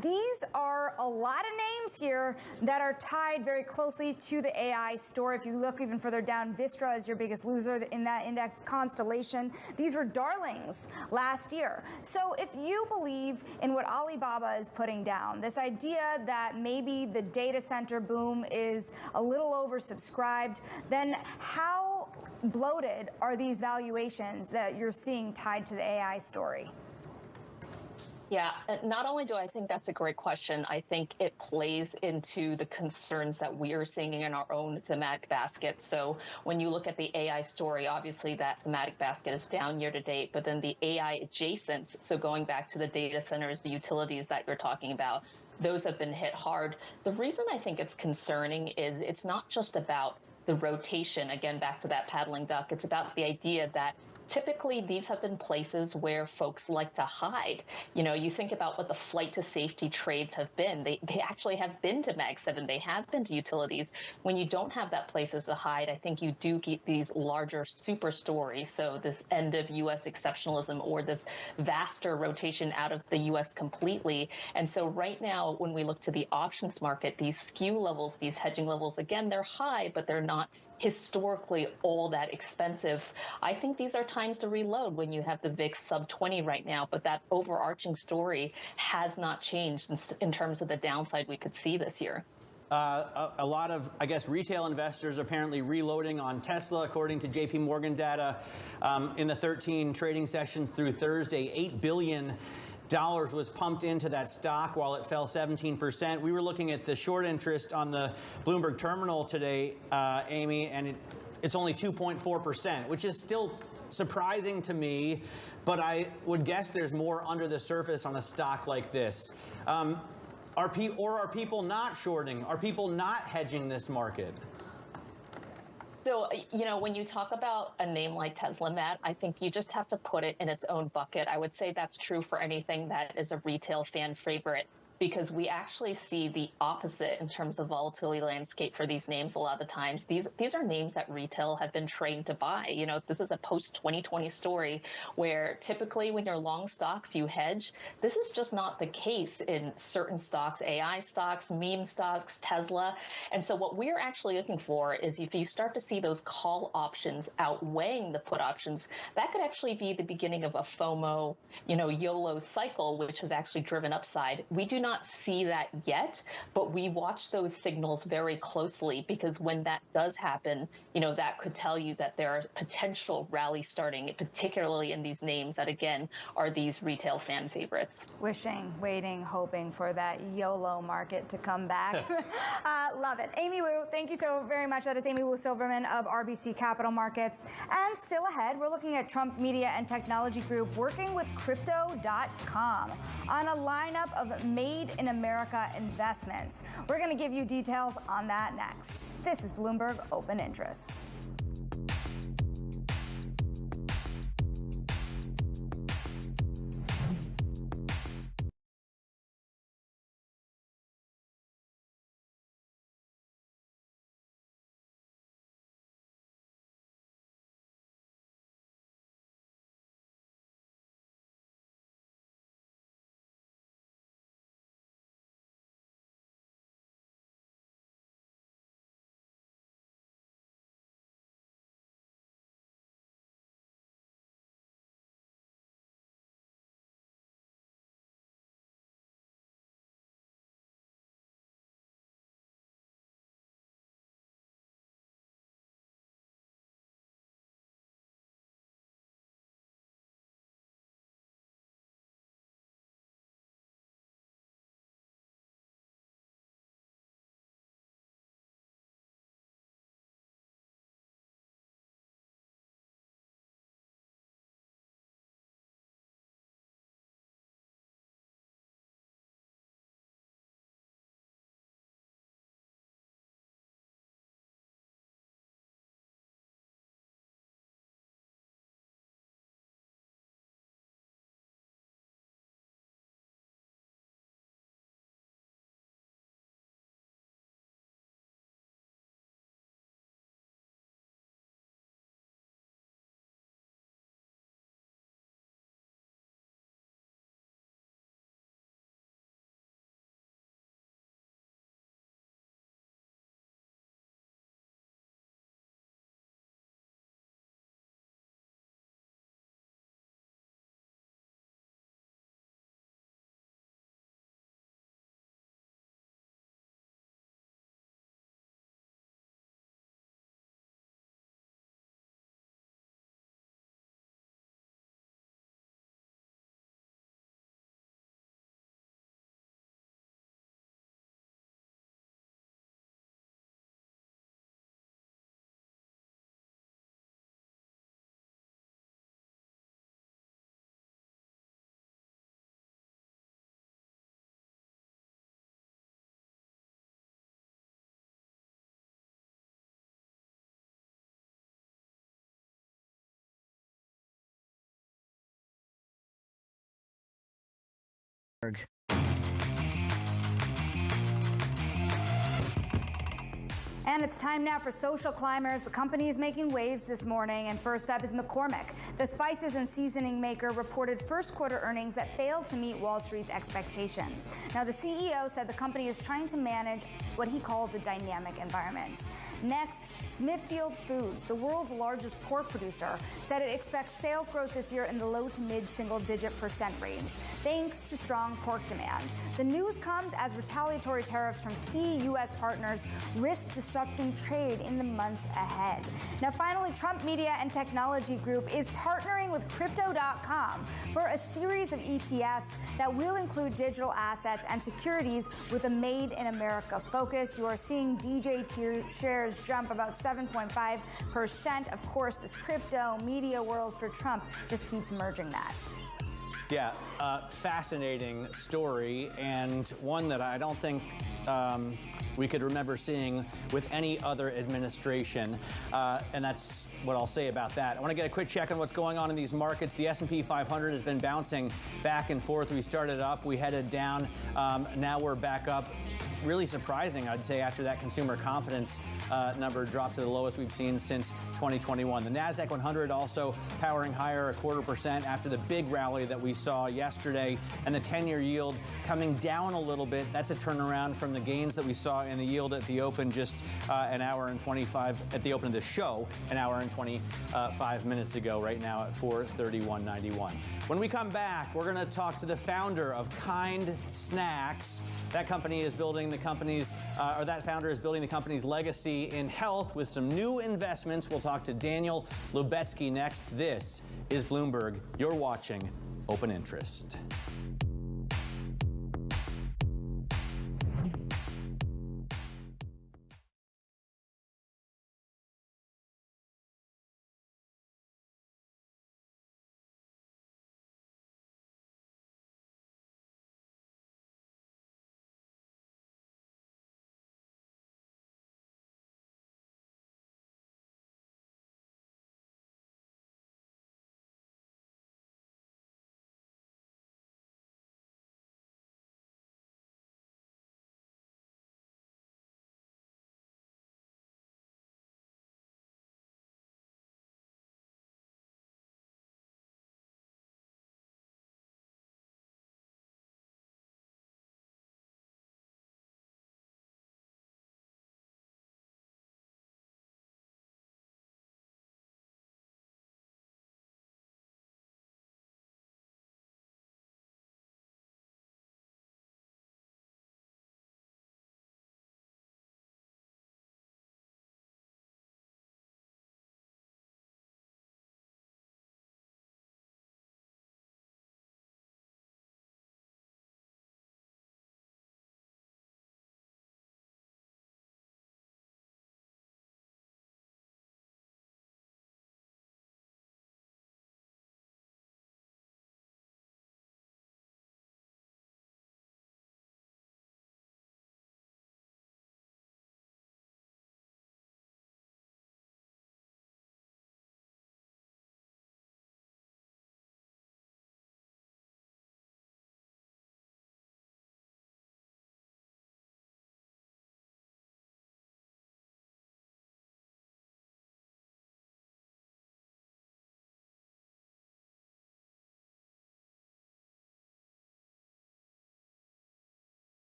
These are a lot of names here that are tied very closely to the AI story. If you look even further down, Vistra is your biggest loser in that index. Constellation, these were darlings last year. So if you believe in what Alibaba is putting down, this idea that maybe the data center boom is a little oversubscribed, then how bloated are these valuations that you're seeing tied to the AI story? Yeah, not only do I think that's a great question, I think it plays into the concerns that we are seeing in our own thematic basket. So when you look at the AI story, obviously that thematic basket is down year to date, but then the AI adjacents, so going back to the data centers, the utilities that you're talking about, those have been hit hard. The reason I think it's concerning is it's not just about the rotation, again, back to that paddling duck. It's about the idea that typically these have been places where folks like to hide. You know, you think about what the flight to safety trades have been. They actually have been to Mag 7. They have been to utilities. When you don't have that places to hide, I think you do get these larger super stories. So this end of U.S. exceptionalism or this vaster rotation out of the U.S. completely. And so right now, when we look to the options market, these skew levels, these hedging levels, again, they're high, but they're not historically all that expensive. I think these are times to reload when you have the VIX sub 20 right now, but that overarching story has not changed in terms of the downside we could see this year. A lot of, I guess, retail investors apparently reloading on Tesla, according to JP Morgan data. In the 13 trading sessions through Thursday, $8 billion was pumped into that stock while it fell 17%. We were looking at the short interest on the Bloomberg terminal today, Amy, and it's only 2.4%, which is still surprising to me, but I would guess there's more under the surface on a stock like this. Are people not shorting? Are people not hedging this market? So, when you talk about a name like Tesla, Matt, I think you just have to put it in its own bucket. I would say that's true for anything that is a retail fan favorite, because we actually see the opposite in terms of volatility landscape for these names a lot of the times. These are names that retail have been trained to buy. This is a post-2020 story where typically when you're long stocks, you hedge. This is just not the case in certain stocks, AI stocks, meme stocks, Tesla. And so what we're actually looking for is if you start to see those call options outweighing the put options, that could actually be the beginning of a FOMO, YOLO cycle, which has actually driven upside. We do not see that yet, but we watch those signals very closely, because when that does happen, that could tell you that there are potential rallies starting, particularly in these names that, again, are these retail fan favorites. Wishing, waiting, hoping for that YOLO market to come back. Love it. Amy Wu, thank you so very much. That is Amy Wu Silverman of RBC Capital Markets. And still ahead, we're looking at Trump Media and Technology Group working with Crypto.com on a lineup of Made in America investments. We're going to give you details on that next. This is Bloomberg Open Interest. And it's time now for Social Climbers. The company is making waves this morning. And first up is McCormick. The spices and seasoning maker reported first quarter earnings that failed to meet Wall Street's expectations. Now, the CEO said the company is trying to manage what he calls a dynamic environment. Next, Smithfield Foods, the world's largest pork producer, said it expects sales growth this year in the low to mid single-digit % range, thanks to strong pork demand. The news comes as retaliatory tariffs from key U.S. partners risk disrupting trade in the months ahead. Now, finally, Trump Media and Technology Group is partnering with Crypto.com for a series of ETFs that will include digital assets and securities with a Made in America focus. You are seeing DJ shares jump about 7.5%. Of course, this crypto media world for Trump just keeps merging that. Yeah, fascinating story, and one that I don't think we could remember seeing with any other administration, and that's what I'll say about that. I want to get a quick check on what's going on in these markets. The S&P 500 has been bouncing back and forth. We started up, we headed down, now we're back up. Really surprising, I'd say, after that consumer confidence number dropped to the lowest we've seen since 2021. The NASDAQ 100 also powering higher 0.25% after the big rally that we saw yesterday, and the 10-year yield coming down a little bit. That's a turnaround from the gains that we saw in the yield at the open just an hour and 25 at the open of the show, an hour and 25 minutes ago, right now at 431.91. When we come back, we're going to talk to the founder of Kind Snacks. That company is building the company's, or that founder is building the company's legacy in health with some new investments. We'll talk to Daniel Lubetzky next. This is Bloomberg. You're watching Open Interest.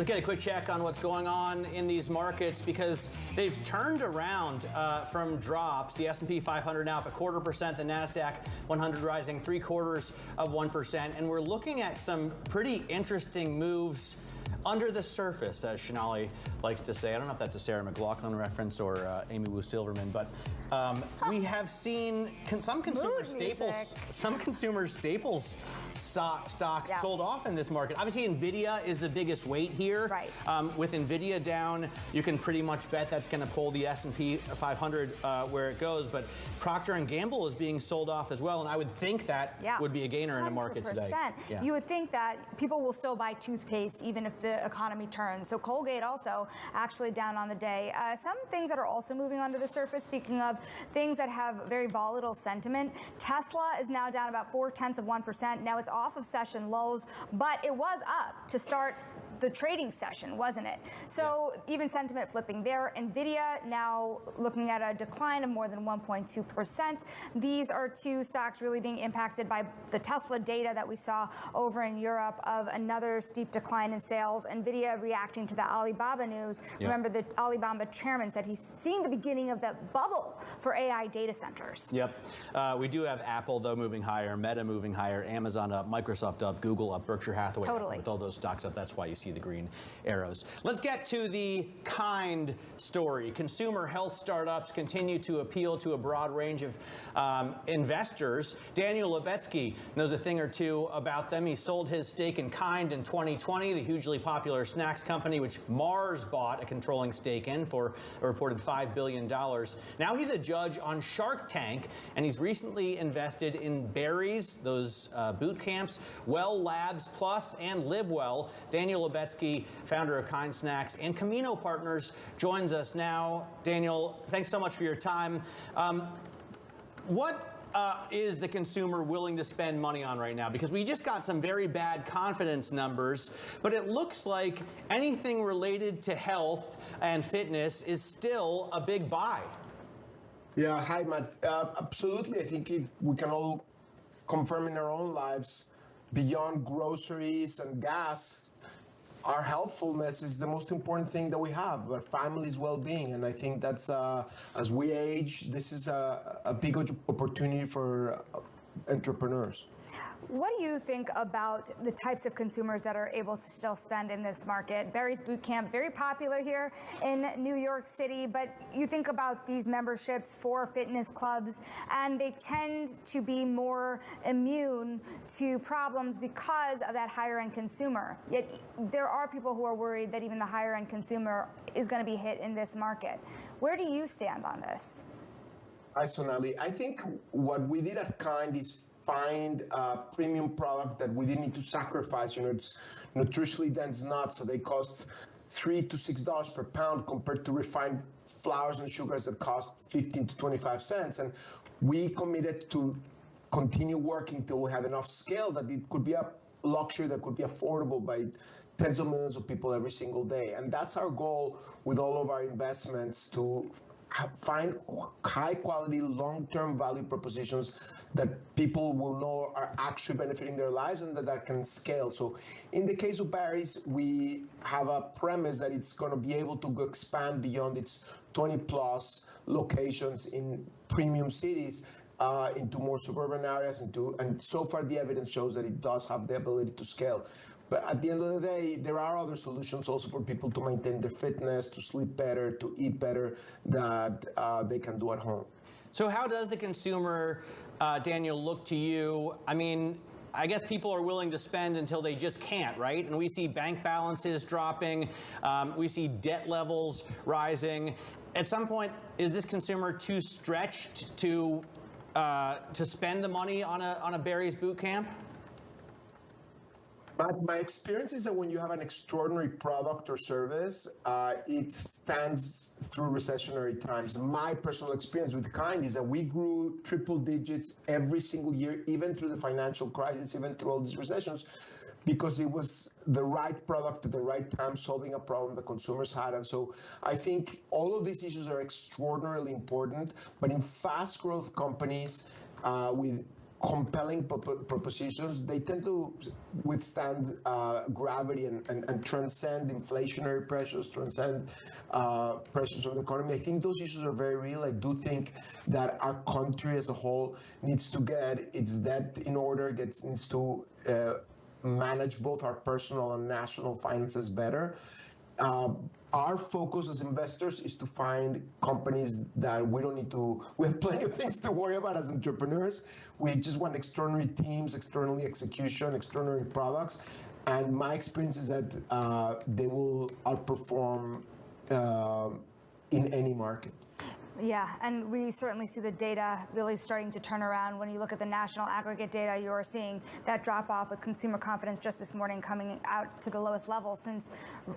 Let's get a quick check on what's going on in these markets because they've turned around from drops. The S&P 500 now up 0.25%, the NASDAQ 100 rising 0.75%. And we're looking at some pretty interesting moves under the surface, as Shonali likes to say. I don't know if that's a Sarah McLachlan reference or Amy Wu Silverman, but we have seen some consumer staples stocks sold off in this market. Obviously, Nvidia is the biggest weight here. Right. With Nvidia down, you can pretty much bet that's going to pull the S&P 500 where it goes. But Procter & Gamble is being sold off as well, and I would think that would be a gainer in the market today. Yeah. You would think that people will still buy toothpaste even if the economy turns. So Colgate also actually down on the day. Some things that are also moving under the surface, speaking of things that have very volatile sentiment, Tesla is now down about 0.4%. Now it's off of session lows, but it was up to start the trading session, wasn't it? So even sentiment flipping there. Nvidia now looking at a decline of more than 1.2%. These are two stocks really being impacted by the Tesla data that we saw over in Europe of another steep decline in sales. Nvidia reacting to the Alibaba news. Remember, the Alibaba chairman said he's seeing the beginning of the bubble for AI data centers. We do have Apple, though, moving higher, Meta moving higher, Amazon up, Microsoft up, Google up, Berkshire Hathaway up. With all those stocks up, that's why you see the green arrows. Let's get to the Kind story. Consumer health startups continue to appeal to a broad range of investors. Daniel Levetsky knows a thing or two about them. He sold his stake in Kind in 2020, the hugely popular snacks company, which Mars bought a controlling stake in for a reported $5 billion. Now he's a judge on Shark Tank, and he's recently invested in Berries, those boot camps, Well Labs Plus, and LiveWell. Daniel Levetsky, founder of Kind Snacks and Camino Partners, joins us now. Daniel, thanks so much for your time. What is the consumer willing to spend money on right now? Because we just got some very bad confidence numbers, but it looks like anything related to health and fitness is still a big buy. Yeah, hi, Matt. Absolutely. I think we can all confirm in our own lives, beyond groceries and gas, our healthfulness is the most important thing that we have, our family's well-being. And I think that's, as we age, this is a big opportunity for entrepreneurs. What do you think about the types of consumers that are able to still spend in this market? Barry's Boot Camp, very popular here in New York City, but you think about these memberships for fitness clubs, and they tend to be more immune to problems because of that higher-end consumer. Yet there are people who are worried that even the higher-end consumer is going to be hit in this market. Where do you stand on this? Hi, Sonali. I think what we did at Kind is find a premium product that we didn't need to sacrifice. You know, it's nutritionally dense nuts, so they cost $3 to $6 per pound compared to refined flours and sugars that cost 15 to 25 cents. And we committed to continue working till we had enough scale that it could be a luxury that could be affordable by tens of millions of people every single day. And that's our goal with all of our investments, to find high-quality, long-term value propositions that people will know are actually benefiting their lives and that can scale. So in the case of Barry's, we have a premise that it's going to be able to expand beyond its 20-plus locations in premium cities into more suburban areas, and so far the evidence shows that it does have the ability to scale. But at the end of the day, there are other solutions also for people to maintain their fitness, to sleep better, to eat better, that they can do at home. So how does the consumer, Daniel, look to you? I mean, I guess people are willing to spend until they just can't, right? And we see bank balances dropping. We see debt levels rising. At some point, is this consumer too stretched to spend the money on a Barry's Boot Camp? My experience is that when you have an extraordinary product or service, it stands through recessionary times. My personal experience with Kind is that we grew triple digits every single year, even through the financial crisis, even through all these recessions, because it was the right product at the right time, solving a problem the consumers had. And so I think all of these issues are extraordinarily important, but in fast growth companies with compelling propositions, they tend to withstand gravity and transcend inflationary pressures, transcend pressures on the economy. I think those issues are very real. I do think that our country as a whole needs to get its debt in order, needs to manage both our personal and national finances better. Our focus as investors is to find companies that we don't need to, we have plenty of things to worry about as entrepreneurs. We just want extraordinary teams, extraordinary execution, extraordinary products. And my experience is that they will outperform in any market. Yeah, and we certainly see the data really starting to turn around. When you look at the national aggregate data, you are seeing that drop off with consumer confidence just this morning coming out to the lowest level since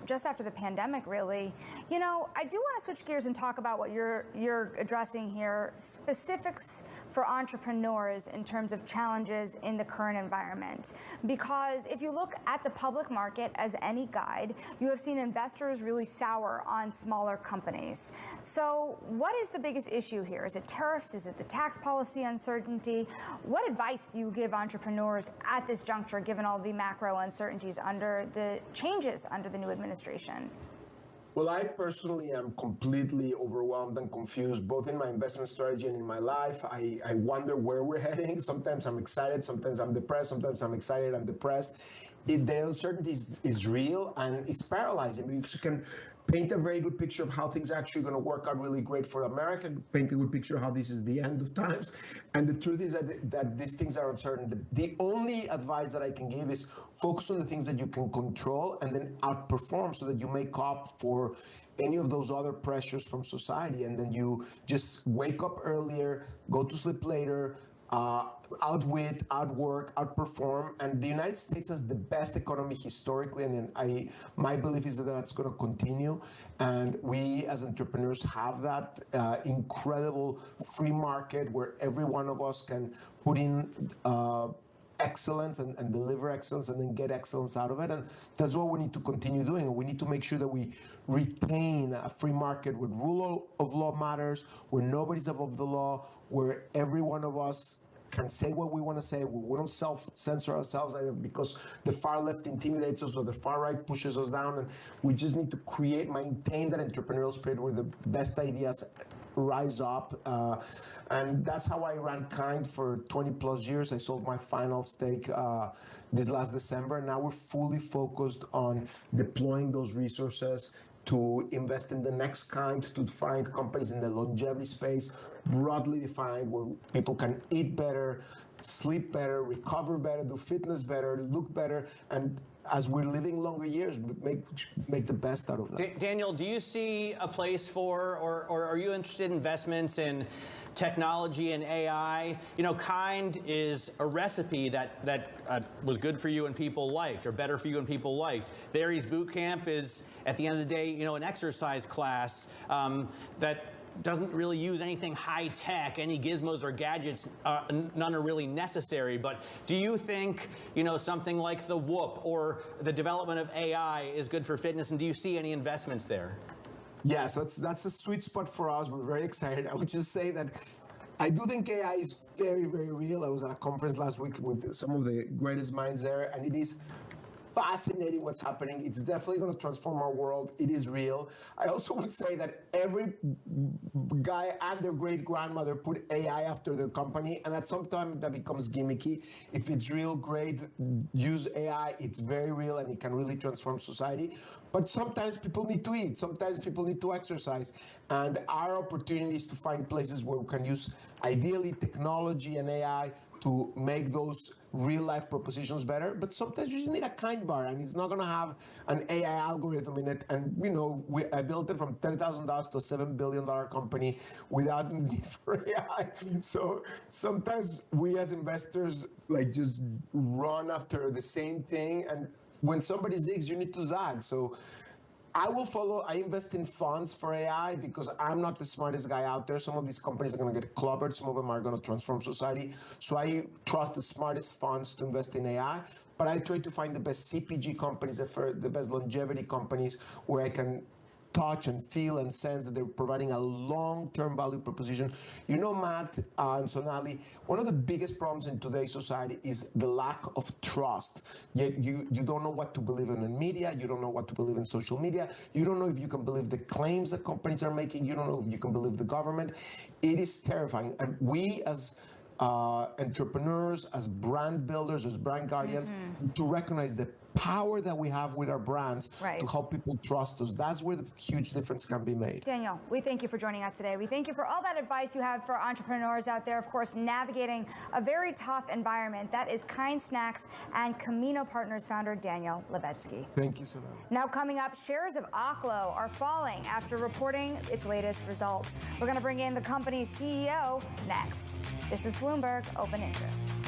just after the pandemic, really. You know, I do want to switch gears and talk about what you're addressing here, specifics for entrepreneurs in terms of challenges in the current environment. Because if you look at the public market as any guide, you have seen investors really sour on smaller companies. So what is the biggest issue here? Is it tariffs? Is it the tax policy uncertainty? What advice do you give entrepreneurs at this juncture, given all the macro uncertainties under the changes under the new administration? Well, I personally am completely overwhelmed and confused, both in my investment strategy and in my life. I wonder where we're heading. Sometimes I'm excited, sometimes I'm depressed, sometimes I'm excited and depressed. The uncertainty is real and it's paralyzing. You can paint a very good picture of how things are actually going to work out really great for America, paint a good picture of how this is the end of times. And the truth is that these things are uncertain. The only advice that I can give is focus on the things that you can control and then outperform so that you make up for any of those other pressures from society. And then you just wake up earlier, go to sleep later, outwit, outwork, outperform, and the United States has the best economy historically, and my belief is that that's going to continue. And we as entrepreneurs have that incredible free market where every one of us can put in excellence and deliver excellence and then get excellence out of it. And that's what we need to continue doing. We need to make sure that we retain a free market where rule of law matters, where nobody's above the law, where every one of us can say what we want to say. We don't self-censor ourselves either because the far left intimidates us or the far right pushes us down. And we just need to maintain that entrepreneurial spirit where the best ideas rise up. And that's how I ran Kind for 20 plus years. I sold my final stake this last December. Now we're fully focused on deploying those resources to invest in the next Kind, to find companies in the longevity space, broadly defined, where people can eat better, sleep better, recover better, do fitness better, look better, and as we're living longer years, make the best out of that. Daniel, do you see a place for, or are you interested in investments in technology and AI? You know, Kind is a recipe that was good for you and people liked, or better for you and people liked. The Aries Bootcamp is, at the end of the day, you know, an exercise class that doesn't really use anything high tech, any gizmos or gadgets, none are really necessary. But do you think, you know, something like the Whoop or the development of AI is good for fitness, and do you see any investments there? Yes, that's a sweet spot for us. We're very excited. I would just say that I do think AI is very, very real. I was at a conference last week with some of the greatest minds there, and it is fascinating what's happening. It's definitely going to transform our world. It is real. I also would say that every guy and their great-grandmother put AI after their company, and at some time that becomes gimmicky. If it's real, great. Use AI. It's very real, and it can really transform society. But sometimes people need to eat. Sometimes people need to exercise. And our opportunity is to find places where we can use, ideally, technology and AI to make those real-life propositions better. But sometimes you just need a Kind bar, and it's not going to have an AI algorithm in it. And, you know, I built it from $10,000 to a $7 billion company without need for AI. So sometimes we as investors, like, just run after the same thing. And when somebody zigs, you need to zag. So I will follow. I invest in funds for AI because I'm not the smartest guy out there. Some of these companies are going to get clobbered. Some of them are going to transform society. So I trust the smartest funds to invest in AI. But I try to find the best CPG companies, the best longevity companies where I can touch and feel and sense that they're providing a long-term value proposition. You know, Matt and Sonali, one of the biggest problems in today's society is the lack of trust. Yet you don't know what to believe in media, you don't know what to believe in social media, you don't know if you can believe the claims that companies are making, you don't know if you can believe the government. It is terrifying. And we as entrepreneurs, as brand builders, as brand guardians, to recognize the power that we have with our brands to help people trust us. That's where the huge difference can be made. Daniel, we thank you for joining us today. We thank you for all that advice you have for entrepreneurs out there, of course, navigating a very tough environment. That is Kind Snacks and Camino Partners founder Daniel Levetsky. Thank you so much. Now coming up, shares of Oklo are falling after reporting its latest results. We're going to bring in the company's CEO next. This is Bloomberg Open Interest.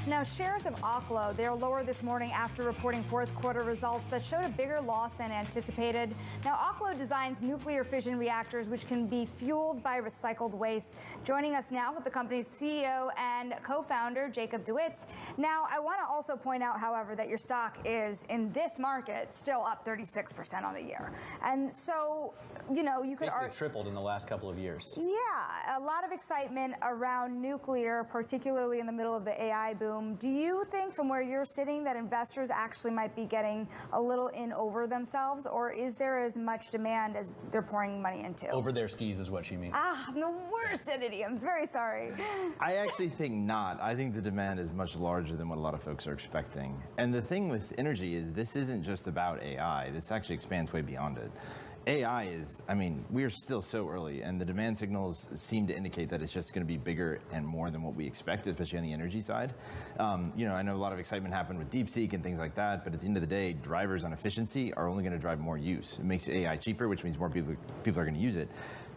Now, shares of Oklo, they're lower this morning after reporting fourth quarter results that showed a bigger loss than anticipated. Now, Oklo designs nuclear fission reactors, which can be fueled by recycled waste. Joining us now with the company's CEO and co-founder, Jacob DeWitt. Now, I want to also point out, however, that your stock is, in this market, still up 36% on the year. And so, you know, you could basically tripled in the last couple of years. Yeah, a lot of excitement around nuclear, particularly in the middle of the AI boom. boom. Do you think from where you're sitting that investors actually might be getting a little in over themselves, or is there as much demand as they're pouring money into? Over their skis is what she means. I'm the worst at idioms. Very sorry. I actually think not. I think the demand is much larger than what a lot of folks are expecting. And the thing with energy is this isn't just about AI. This actually expands way beyond it. AI is, I mean, we are still so early, and the demand signals seem to indicate that it's just going to be bigger and more than what we expect, especially on the energy side. You know, I know a lot of excitement happened with DeepSeek and things like that, but at the end of the day, drivers on efficiency are only going to drive more use. It makes AI cheaper, which means more people are going to use it.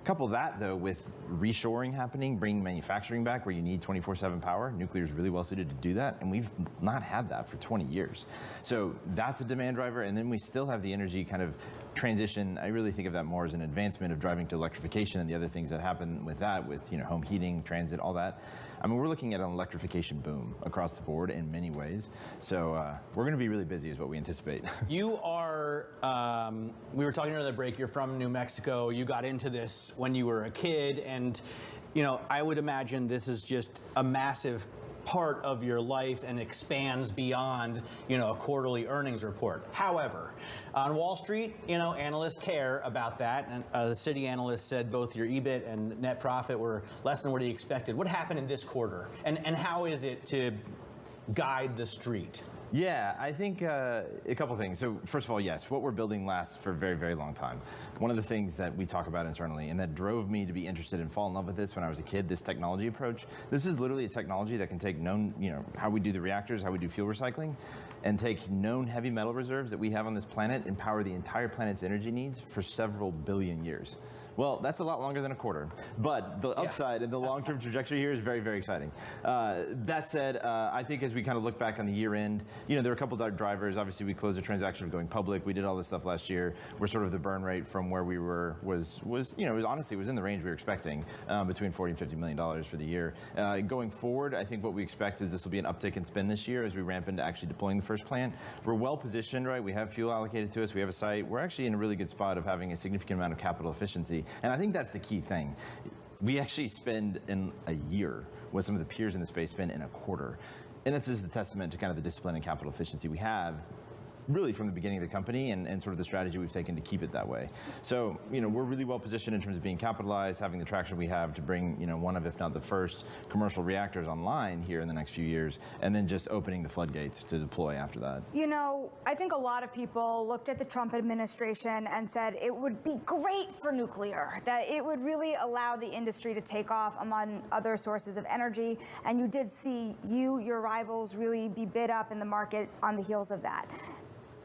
Couple that, though, with reshoring happening, bringing manufacturing back where you need 24/7 power. Nuclear is really well suited to do that, and we've not had that for 20 years. So that's a demand driver, and then we still have the energy kind of transition. I really think of that more as an advancement of driving to electrification and the other things that happen with that, with home heating, transit, all that. I mean, we're looking at an electrification boom across the board in many ways. So we're going to be really busy is what we anticipate. You are, we were talking earlier the break, you're from New Mexico. You got into this when you were a kid. And, I would imagine this is just a massive part of your life and expands beyond, a quarterly earnings report. However, on Wall Street, analysts care about that. And the Citi analyst said both your EBIT and net profit were less than what he expected. What happened in this quarter? And how is it to guide the street? Yeah, I think a couple things. So first of all, yes, what we're building lasts for a very, very long time. One of the things that we talk about internally and that drove me to be interested and fall in love with this when I was a kid, this technology approach, this is literally a technology that can take known, how we do the reactors, how we do fuel recycling, and take known heavy metal reserves that we have on this planet and power the entire planet's energy needs for several billion years. Well, that's a lot longer than a quarter, but the upside and the long-term trajectory here is very, very exciting. That said, I think as we kind of look back on the year end, there were a couple of drivers. Obviously, we closed the transaction of going public. We did all this stuff last year. We're sort of the burn rate from where we were was honestly was in the range we were expecting, between $40 and $50 million for the year. Going forward, I think what we expect is this will be an uptick in spend this year as we ramp into actually deploying the first plant. We're well positioned, right? We have fuel allocated to us. We have a site. We're actually in a really good spot of having a significant amount of capital efficiency. And I think that's the key thing. We actually spend in a year what some of the peers in the space spend in a quarter. And that's just a testament to kind of the discipline and capital efficiency we have really from the beginning of the company and sort of the strategy we've taken to keep it that way. So, we're really well positioned in terms of being capitalized, having the traction we have to bring, one of, if not the first, commercial reactors online here in the next few years, and then just opening the floodgates to deploy after that. I think a lot of people looked at the Trump administration and said it would be great for nuclear, that it would really allow the industry to take off among other sources of energy, and you did see your rivals really be bid up in the market on the heels of that.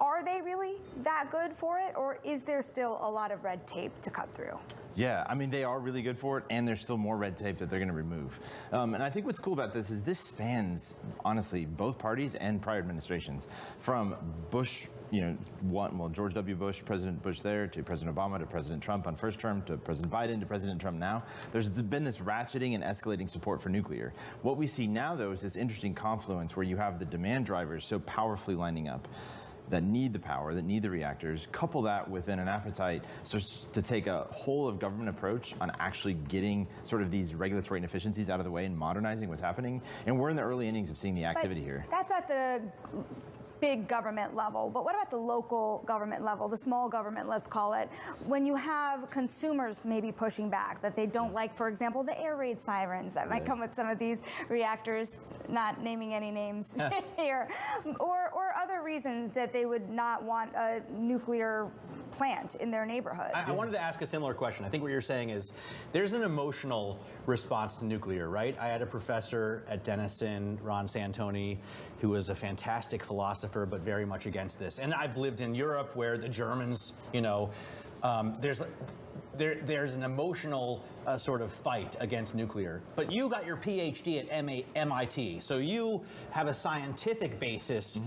Are they really that good for it, or is there still a lot of red tape to cut through? Yeah, I mean, they are really good for it, and there's still more red tape that they're going to remove. And I think what's cool about this is this spans, honestly, both parties and prior administrations. From Bush, George W. Bush, President Bush there, to President Obama, to President Trump on first term, to President Biden, to President Trump now. There's been this ratcheting and escalating support for nuclear. What we see now, though, is this interesting confluence where you have the demand drivers so powerfully lining up that need the power, that need the reactors, couple that within an appetite to take a whole of government approach on actually getting sort of these regulatory inefficiencies out of the way and modernizing what's happening. And we're in the early innings of seeing the activity here. That's at the big government level, but what about the local government level, the small government, let's call it, when you have consumers maybe pushing back that they don't like, for example, the air raid sirens that might come with some of these reactors, not naming any names here, or other reasons that they would not want a nuclear plant in their neighborhood. I wanted to ask a similar question. I think what you're saying is there's an emotional response to nuclear, right? I had a professor at Denison, Ron Santoni, who was a fantastic philosopher, but very much against this. And I've lived in Europe where the Germans, there's an emotional sort of fight against nuclear. But you got your PhD at MIT, so you have a scientific basis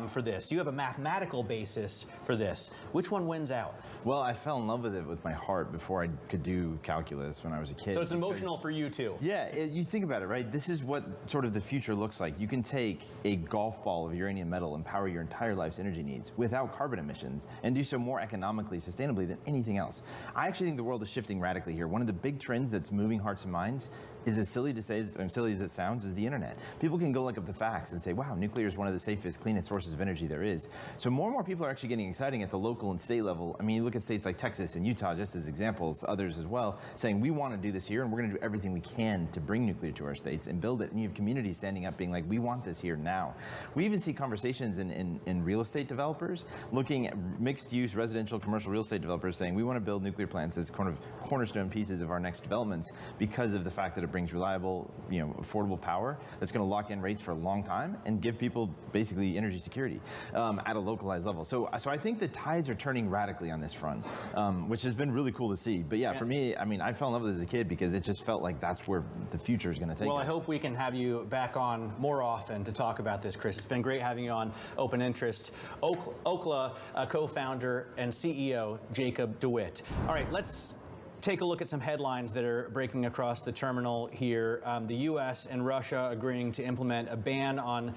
for this. You have a mathematical basis for this. Which one wins out? Well, I fell in love with it with my heart before I could do calculus when I was a kid. So it's emotional for you too. Yeah, you think about it, right? This is what sort of the future looks like. You can take a golf ball of uranium metal and power your entire life's energy needs without carbon emissions and do so more economically, sustainably than anything else. I actually think the world is shifting radically here. One of the big trends that's moving hearts and minds is as silly to say, as silly as it sounds, is the internet. People can go look up the facts and say, wow, nuclear is one of the safest, cleanest sources of energy there is. So more and more people are actually getting excited at the local and state level. I mean, you look at states like Texas and Utah just as examples, others as well, saying we want to do this here and we're going to do everything we can to bring nuclear to our states and build it. And you have communities standing up being like, we want this here now. We even see conversations in real estate developers looking at mixed-use residential commercial real estate developers saying we want to build nuclear plants as kind of cornerstone pieces of our next developments because of the fact that it brings reliable, affordable power that's going to lock in rates for a long time and give people basically energy security at a localized level. So I think the tides are turning radically on this front, which has been really cool to see. But yeah, for me, I mean, I fell in love with it as a kid because it just felt like that's where the future is going to take us. Well, I hope we can have you back on more often to talk about this, Chris. It's been great having you on Open Interest. Okla co-founder and CEO Jacob DeWitt. All right, let's take a look at some headlines that are breaking across the terminal here. The U.S. and Russia agreeing to implement a ban on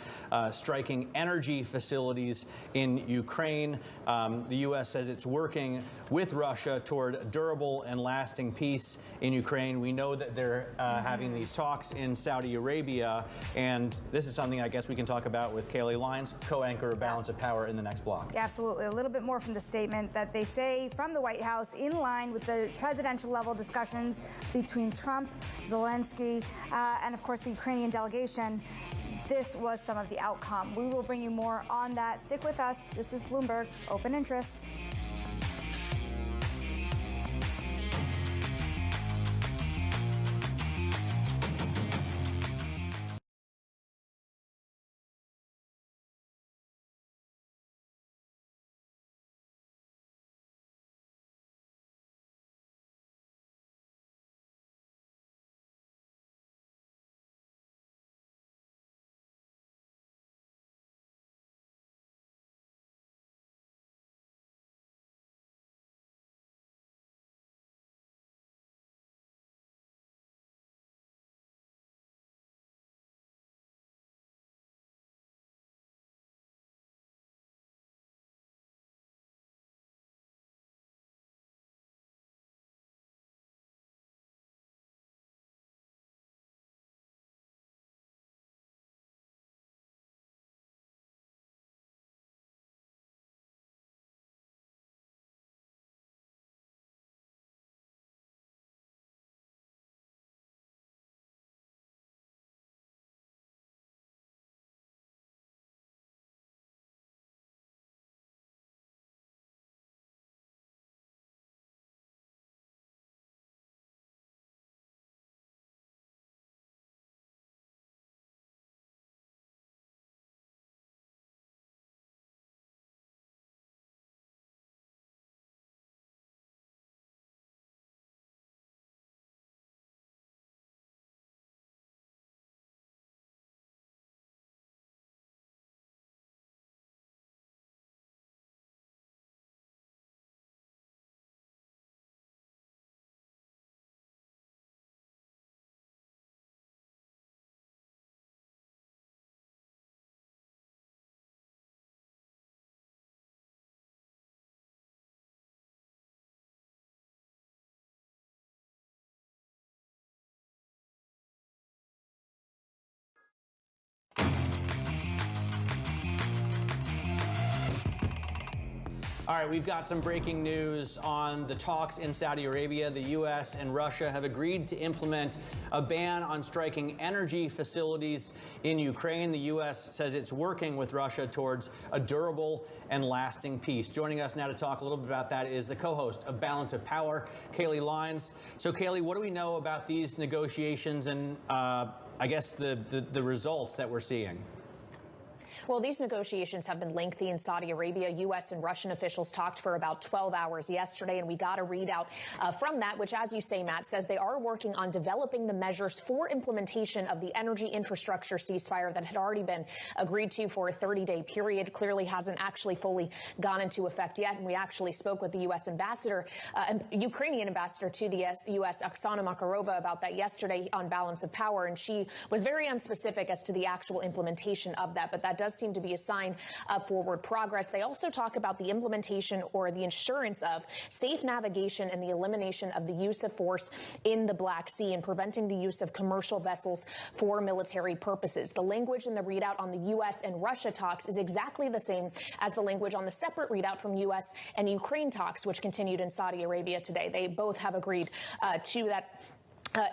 striking energy facilities in Ukraine. The U.S. says it's working with Russia toward durable and lasting peace in Ukraine. We know that they're having these talks in Saudi Arabia, and this is something I guess we can talk about with Kayleigh Lines, co-anchor of Balance of Power, in the next block. Yeah, absolutely. A little bit more from the statement that they say from the White House, in line with the presidential level discussions between Trump, Zelensky, and of course the Ukrainian delegation. This was some of the outcome. We will bring you more on that. Stick with us. This is Bloomberg Open Interest. All right, we've got some breaking news on the talks in Saudi Arabia. The U.S. and Russia have agreed to implement a ban on striking energy facilities in Ukraine. The U.S. says it's working with Russia towards a durable and lasting peace. Joining us now to talk a little bit about that is the co-host of Balance of Power, Kayleigh Lines. So, Kayleigh, what do we know about these negotiations and I guess the results that we're seeing? Well, these negotiations have been lengthy in Saudi Arabia. U.S. and Russian officials talked for about 12 hours yesterday, and we got a readout from that, which, as you say, Matt, says they are working on developing the measures for implementation of the energy infrastructure ceasefire that had already been agreed to for a 30-day period. Clearly hasn't actually fully gone into effect yet. And we actually spoke with the U.S. ambassador, Ukrainian ambassador to the U.S., Oksana Makarova, about that yesterday on Balance of Power. And she was very unspecific as to the actual implementation of that. But that does seem to be a sign of forward progress. They also talk about the implementation or the assurance of safe navigation and the elimination of the use of force in the Black Sea and preventing the use of commercial vessels for military purposes. The language in the readout on the U.S. and Russia talks is exactly the same as the language on the separate readout from U.S. and Ukraine talks, which continued in Saudi Arabia today. They both have agreed to that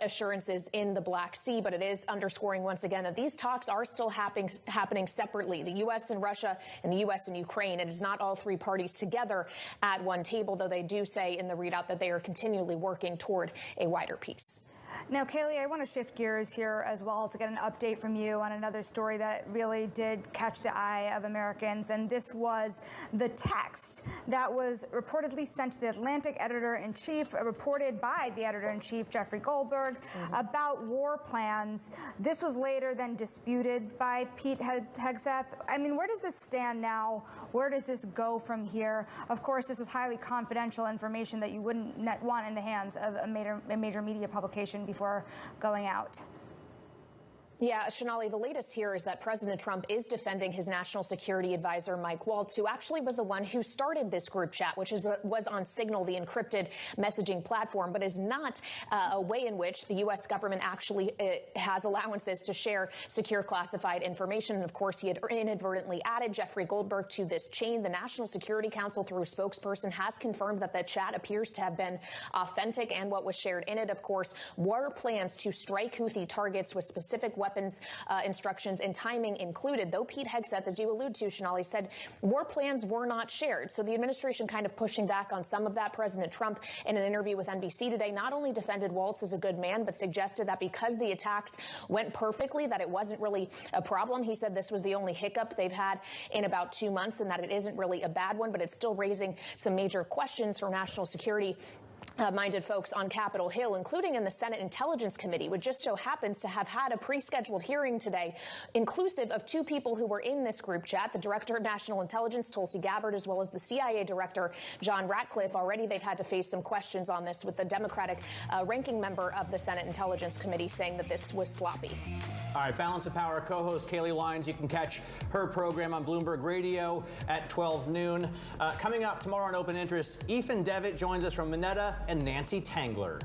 assurances in the Black Sea, but it is underscoring once again that these talks are still happening separately. The U.S. and Russia and the U.S. and Ukraine. It is not all three parties together at one table, though they do say in the readout that they are continually working toward a wider peace. Now, Kayleigh, I want to shift gears here as well to get an update from you on another story that really did catch the eye of Americans, and this was the text that was reportedly sent to the Atlantic editor-in-chief, reported by the editor-in-chief, Jeffrey Goldberg, about war plans. This was later then disputed by Pete Hegseth. I mean, where does this stand now? Where does this go from here? Of course, this was highly confidential information that you wouldn't want in the hands of a major media publication before going out. Yeah, Shonali, the latest here is that President Trump is defending his national security advisor, Mike Waltz, who actually was the one who started this group chat, which was on Signal, the encrypted messaging platform, but is not a way in which the U.S. government actually has allowances to share secure classified information. And of course, he had inadvertently added Jeffrey Goldberg to this chain. The National Security Council, through a spokesperson, has confirmed that the chat appears to have been authentic, and what was shared in it, of course, were plans to strike Houthi targets with specific weapons instructions and timing included, though Pete Hegseth, as you allude to, Shonali, said war plans were not shared. So the administration kind of pushing back on some of that. President Trump, in an interview with NBC today, not only defended Waltz as a good man, but suggested that because the attacks went perfectly, that it wasn't really a problem. He said this was the only hiccup they've had in about 2 months and that it isn't really a bad one, but it's still raising some major questions for national security minded folks on Capitol Hill, including in the Senate Intelligence Committee, which just so happens to have had a pre-scheduled hearing today, inclusive of two people who were in this group chat, the Director of National Intelligence, Tulsi Gabbard, as well as the CIA Director, John Ratcliffe. Already they've had to face some questions on this, with the Democratic ranking member of the Senate Intelligence Committee saying that this was sloppy. All right, Balance of Power co-host Kayleigh Lyons. You can catch her program on Bloomberg Radio at 12 noon. Coming up tomorrow on Open Interest, Ethan Devitt joins us from Mineta and Nancy Tangler.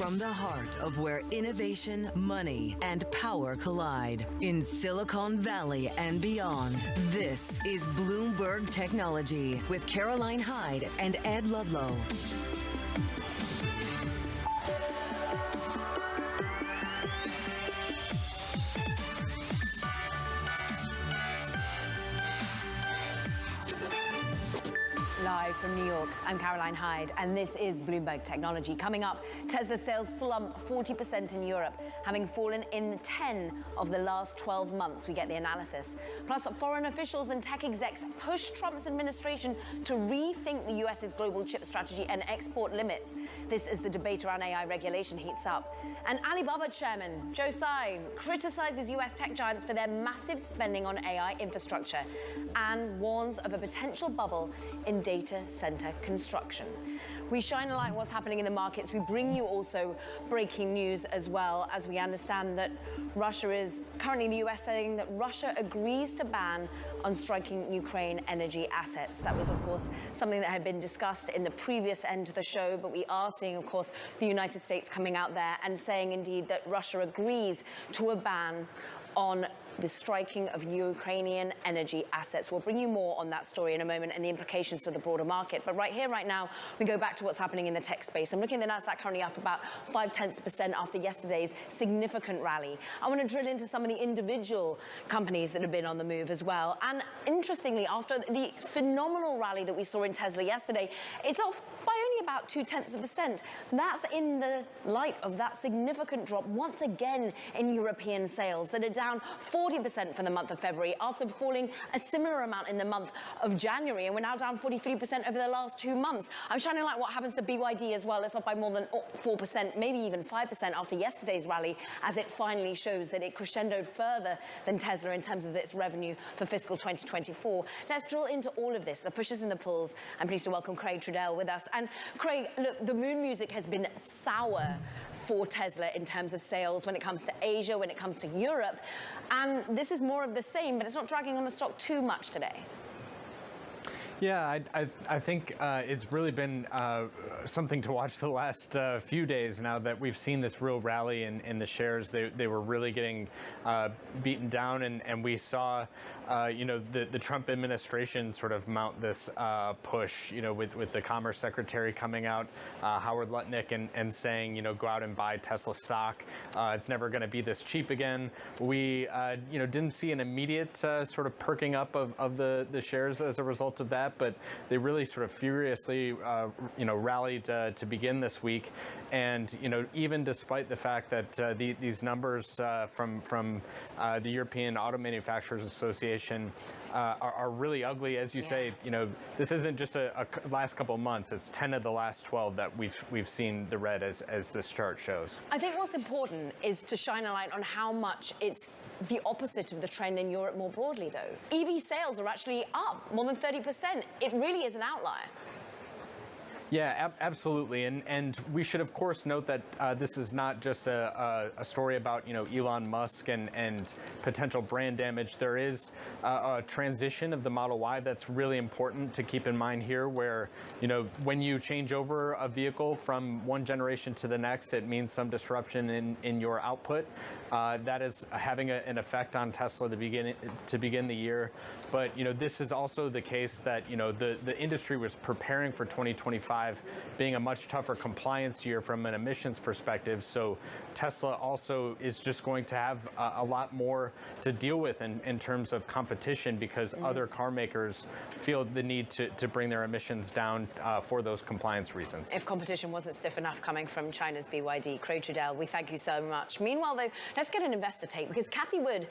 From the heart of where innovation, money, and power collide in Silicon Valley and beyond, this is Bloomberg Technology with Caroline Hyde and Ed Ludlow. Live from New York, I'm Caroline Hyde, and this is Bloomberg Technology. Coming up, Tesla sales slump 40% in Europe, having fallen in 10 of the last 12 months. We get the analysis. Plus, foreign officials and tech execs push Trump's administration to rethink the US's global chip strategy and export limits. This as the debate around AI regulation heats up. And Alibaba chairman Joe Tsai criticizes US tech giants for their massive spending on AI infrastructure and warns of a potential bubble in data center construction. We shine a light on what's happening in the markets. We bring you also breaking news as well, as we understand that Russia is currently, the US saying that Russia agrees to ban on striking Ukraine energy assets. That was, of course, something that had been discussed in the previous end of the show, but we are seeing, of course, the United States coming out there and saying indeed that Russia agrees to a ban on the striking of Ukrainian energy assets. We'll bring you more on that story in a moment and the implications to the broader market. But right here, right now, we go back to what's happening in the tech space. I'm looking at the Nasdaq currently up about 0.5% after yesterday's significant rally. I want to drill into some of the individual companies that have been on the move as well. And interestingly, after the phenomenal rally that we saw in Tesla yesterday, it's off by only about 0.2%. That's in the light of that significant drop once again in European sales that are down 40% for the month of February after falling a similar amount in the month of January, and we're now down 43% over the last 2 months. I'm shining a light what happens to BYD as well. It's off by more than 4%, maybe even 5% after yesterday's rally, as it finally shows that it crescendoed further than Tesla in terms of its revenue for fiscal 2024. Let's drill into all of this, the pushes and the pulls. I'm pleased to welcome Craig Trudell with us. And Craig, look, the moon music has been sour for Tesla in terms of sales when it comes to Asia, when it comes to Europe. And this is more of the same, but it's not dragging on the stock too much today. Yeah, I think it's really been something to watch the last few days now that we've seen this real rally in the shares. They were really getting beaten down, and we saw, the Trump administration sort of mount this push, with the Commerce Secretary coming out, Howard Lutnick, and saying, go out and buy Tesla stock. It's never going to be this cheap again. We, didn't see an immediate sort of perking up of the shares as a result of that, but they really sort of furiously, rallied to begin this week. And, even despite the fact that these numbers from the European Auto Manufacturers Association are really ugly, as you say, this isn't just a last couple of months. It's 10 of the last 12 that we've seen the red as this chart shows. I think what's important is to shine a light on how much it's the opposite of the trend in Europe more broadly, though. EV sales are actually up more than 30%. It really is an outlier. Yeah, absolutely. And we should, of course, note that this is not just a story about, Elon Musk and potential brand damage. There is a transition of the Model Y that's really important to keep in mind here, where, when you change over a vehicle from one generation to the next, it means some disruption in your output. That is having an effect on Tesla to begin the year. But, this is also the case that, the industry was preparing for 2025 being a much tougher compliance year from an emissions perspective. So Tesla also is just going to have a lot more to deal with in terms of competition, because other car makers feel the need to bring their emissions down for those compliance reasons. If competition wasn't stiff enough coming from China's BYD, Craig Trudell, we thank you so much. Meanwhile, though, let's get an investor take, because Cathie Wood,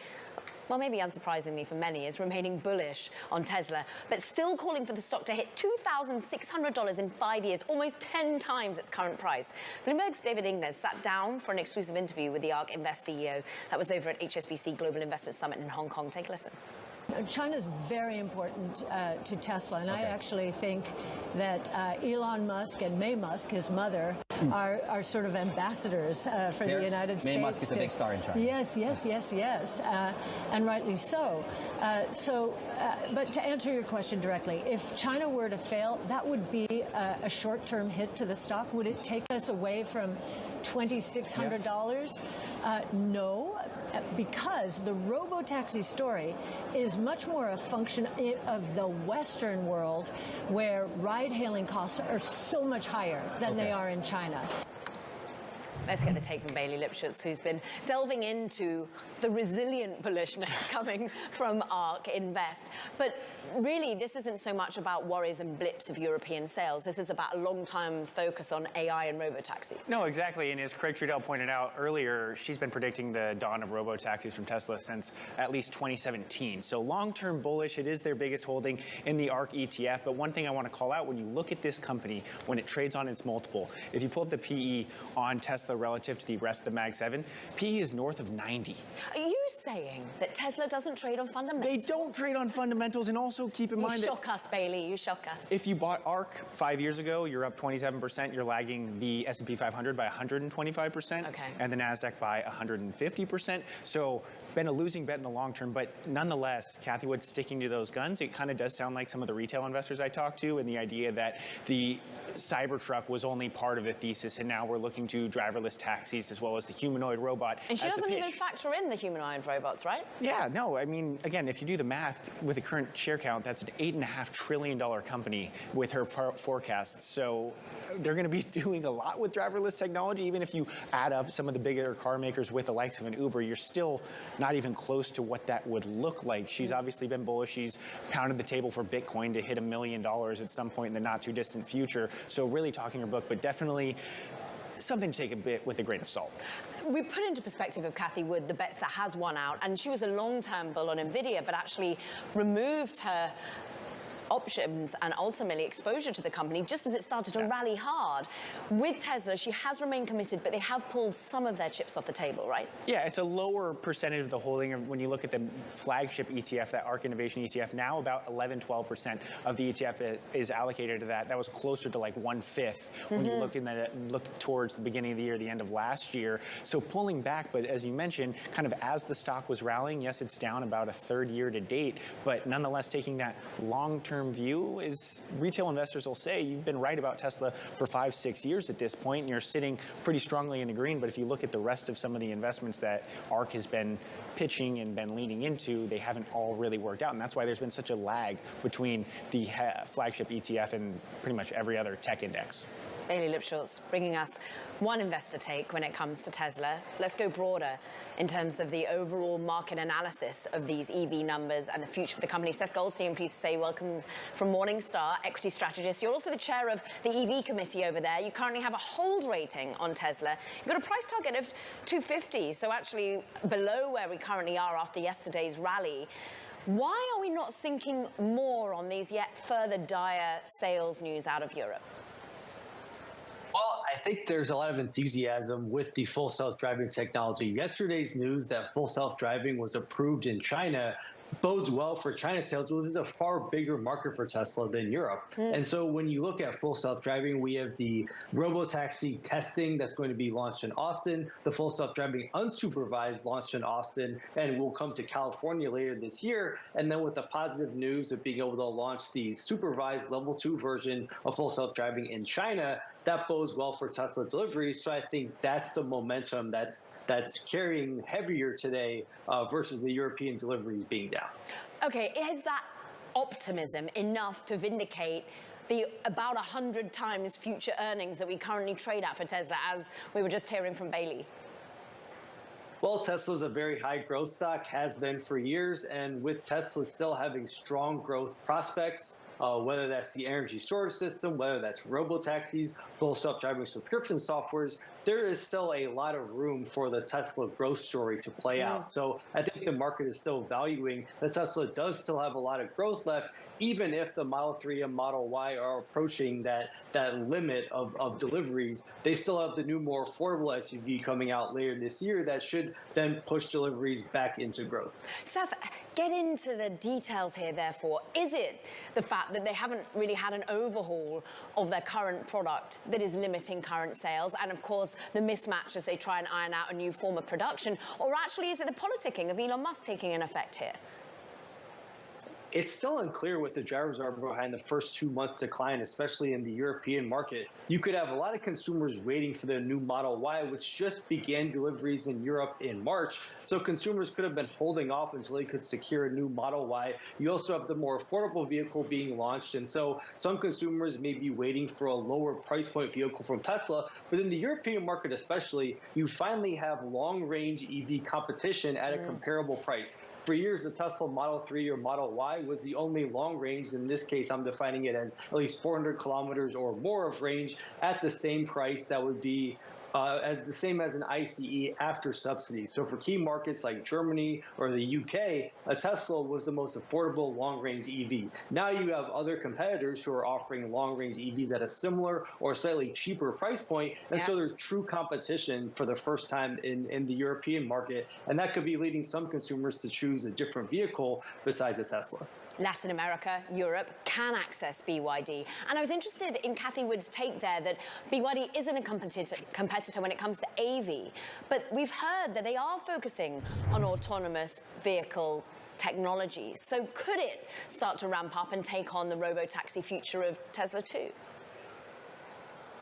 well, maybe unsurprisingly for many, is remaining bullish on Tesla, but still calling for the stock to hit $2,600 in 5 years, almost 10 times its current price. Bloomberg's David Ingnes sat down for an exclusive interview with the ARK Invest CEO. That was over at HSBC Global Investment Summit in Hong Kong. Take a listen. China's very important to Tesla, and I actually think that Elon Musk and May Musk, his mother, are sort of ambassadors for the United States. May Musk is a big star in China. Yes, and rightly so. But to answer your question directly, if China were to fail, that would be a short-term hit to the stock. Would it take us away from $2,600? No, because the robotaxi story is much more a function of the Western world, where ride-hailing costs are so much higher than they are in China. Let's get the take from Bailey Lipschutz, who's been delving into the resilient bullishness coming from ARK Invest. But really, this isn't so much about worries and blips of European sales. This is about a long-time focus on AI and robotaxis. No, exactly. And as Craig Trudell pointed out earlier, she's been predicting the dawn of robotaxis from Tesla since at least 2017. So long-term bullish, it is their biggest holding in the ARK ETF. But one thing I want to call out, when you look at this company, when it trades on its multiple, if you pull up the PE on Tesla relative to the rest of the Mag 7, PE is north of 90. Are you saying that Tesla doesn't trade on fundamentals? They don't trade on fundamentals, and also keep in mind You shock us, Bailey. You shock us. if you bought ARK 5 years ago, you're up 27%. You're lagging the S&P 500 by 125%, and the Nasdaq by 150%. So been a losing bet in the long term, but nonetheless, Cathie Wood's sticking to those guns. It kind of does sound like some of the retail investors I talked to, and the idea that the Cybertruck was only part of the thesis, and now we're looking to driverless taxis as well as the humanoid robot. And she as the doesn't even pitch. factor in the humanoid robots, right? Yeah, no, I mean, again, if you do the math with the current share count, that's an $8.5 trillion company with her forecasts. So they're going to be doing a lot with driverless technology. Even if you add up some of the bigger car makers with the likes of an Uber, you're still not even close to what that would look like. She's obviously been bullish. She's pounded the table for Bitcoin to hit $1 million at some point in the not too distant future. So really talking her book, but definitely something to take a bit with a grain of salt. We put into perspective of Cathie Wood the bets that has won out, and she was a long-term bull on Nvidia, but actually removed her options and ultimately exposure to the company just as it started to rally hard. With Tesla, she has remained committed, but they have pulled some of their chips off the table, right? Yeah, it's a lower percentage of the holding. When you look at the flagship ETF, that ARK Innovation ETF, now about 11-12% of the ETF is allocated to that. That was closer to like 1/5 when you look towards the beginning of the year, the end of last year. So pulling back, but as you mentioned, kind of as the stock was rallying, yes, it's down about a third year to date, but nonetheless taking that long-term view is, retail investors will say, you've been right about Tesla for 5-6 years at this point, and you're sitting pretty strongly in the green. But if you look at the rest of some of the investments that ARK has been pitching and been leaning into, they haven't all really worked out. And that's why there's been such a lag between the flagship ETF and pretty much every other tech index. Bailey Lipschutz bringing us one investor take when it comes to Tesla. Let's go broader in terms of the overall market analysis of these EV numbers and the future for the company. Seth Goldstein, pleased to say, welcome from Morningstar, equity strategist. You're also the chair of the EV committee over there. You currently have a hold rating on Tesla. You've got a price target of 250, so actually below where we currently are after yesterday's rally. Why are we not sinking more on these yet further dire sales news out of Europe? Well, I think there's a lot of enthusiasm with the full self-driving technology. Yesterday's news that full self-driving was approved in China bodes well for China sales, which is a far bigger market for Tesla than Europe. And so when you look at full self-driving, we have the robotaxi testing that's going to be launched in Austin, the full self-driving unsupervised launched in Austin, and will come to California later this year. And then with the positive news of being able to launch the supervised level 2 version of full self-driving in China, that bodes well for Tesla deliveries. So I think that's the momentum that's carrying heavier today versus the European deliveries being down. Okay, is that optimism enough to vindicate the about 100 times future earnings that we currently trade at for Tesla, as we were just hearing from Bailey? Well, Tesla's a very high growth stock, has been for years, and with Tesla still having strong growth prospects, whether that's the energy storage system, whether that's robotaxis, full self-driving subscription softwares, there is still a lot of room for the Tesla growth story to play out. So I think the market is still valuing that Tesla does still have a lot of growth left, even if the Model 3 and Model Y are approaching that limit of deliveries. They still have the new, more affordable SUV coming out later this year that should then push deliveries back into growth. Seth, get into the details here, therefore. Is it the fact that they haven't really had an overhaul of their current product that is limiting current sales, and of course the mismatch as they try and iron out a new form of production, or actually is it the politicking of Elon Musk taking an effect here? it's still unclear what the drivers are behind the first 2 month decline, especially in the European market. You could have a lot of consumers waiting for the new Model Y, which just began deliveries in Europe in March. So consumers could have been holding off until they could secure a new Model Y. You also have the more affordable vehicle being launched. And so some consumers may be waiting for a lower price point vehicle from Tesla. But in the European market especially, you finally have long-range EV competition at a comparable price. For years, the Tesla Model 3 or Model Y was the only long range. In this case, I'm defining it as at least 400 kilometers or more of range at the same price that would be as the same as an ICE after subsidies. So for key markets like Germany or the UK, a Tesla was the most affordable long-range EV. Now you have other competitors who are offering long-range EVs at a similar or slightly cheaper price point, and so there's true competition for the first time in the European market, and that could be leading some consumers to choose a different vehicle besides a Tesla. Latin America, Europe can access BYD. And I was interested in Cathie Wood's take there that BYD isn't a competitor when it comes to AV, but we've heard that they are focusing on autonomous vehicle technologies. So could it start to ramp up and take on the robotaxi future of Tesla too?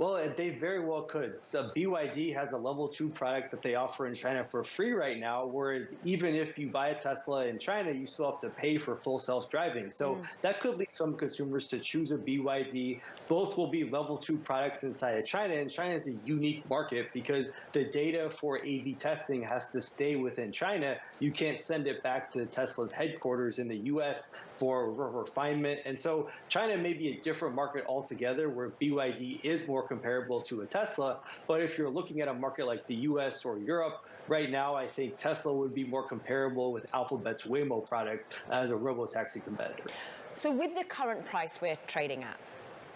Well, they very well could. So BYD has a level 2 product that they offer in China for free right now, whereas even if you buy a Tesla in China, you still have to pay for full self-driving. So that could lead some consumers to choose a BYD. Both will be level 2 products inside of China, and China is a unique market because the data for AV testing has to stay within China. You can't send it back to Tesla's headquarters in the US for refinement. And so China may be a different market altogether where BYD is more comparable to a Tesla. But if you're looking at a market like the US or Europe, right now I think Tesla would be more comparable with Alphabet's Waymo product as a robotaxi competitor. So with the current price we're trading at,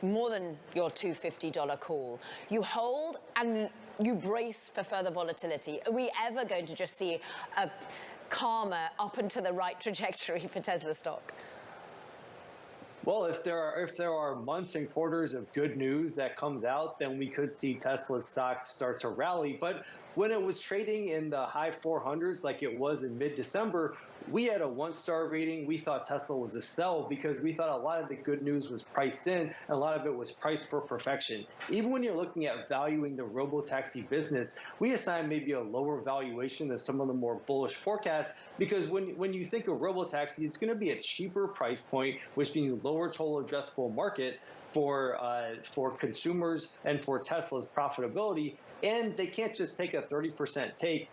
more than your $250 call, you hold and you brace for further volatility. Are we ever going to just see a calmer up and to the right trajectory for Tesla stock? Well, if there are months and quarters of good news that comes out, then we could see Tesla's stock start to rally. But when it was trading in the high 400s like it was in mid-December, we had a 1-star rating. We thought Tesla was a sell because we thought a lot of the good news was priced in, and a lot of it was priced for perfection. Even when you're looking at valuing the robotaxi business, we assign maybe a lower valuation than some of the more bullish forecasts because when you think of robotaxi, it's going to be a cheaper price point, which means lower total addressable market for consumers and for Tesla's profitability. And they can't just take a 30% take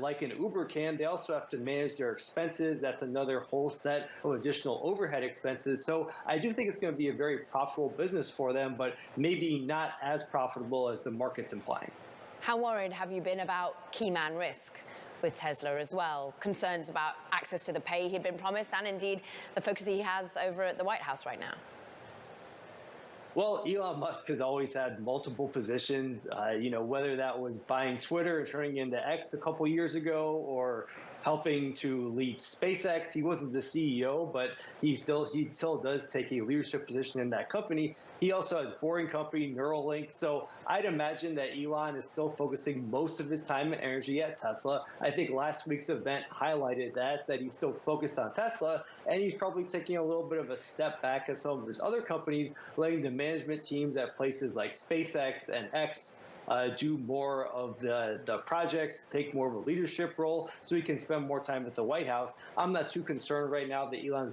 like an Uber can. They also have to manage their expenses. That's another whole set of additional overhead expenses. So I do think it's going to be a very profitable business for them, but maybe not as profitable as the market's implying. How worried have you been about key man risk with Tesla as well? Concerns about access to the pay he'd been promised and indeed the focus he has over at the White House right now? Well, Elon Musk has always had multiple positions, whether that was buying Twitter and turning into X a couple years ago or helping to lead SpaceX. He wasn't the CEO, but he still does take a leadership position in that company. He also has Boring Company, Neuralink. So I'd imagine that Elon is still focusing most of his time and energy at Tesla. I think last week's event highlighted that he's still focused on Tesla, and he's probably taking a little bit of a step back at some of his other companies, letting the management teams at places like SpaceX and X do more of the projects, take more of a leadership role so he can spend more time at the White House. I'm not too concerned right now that Elon's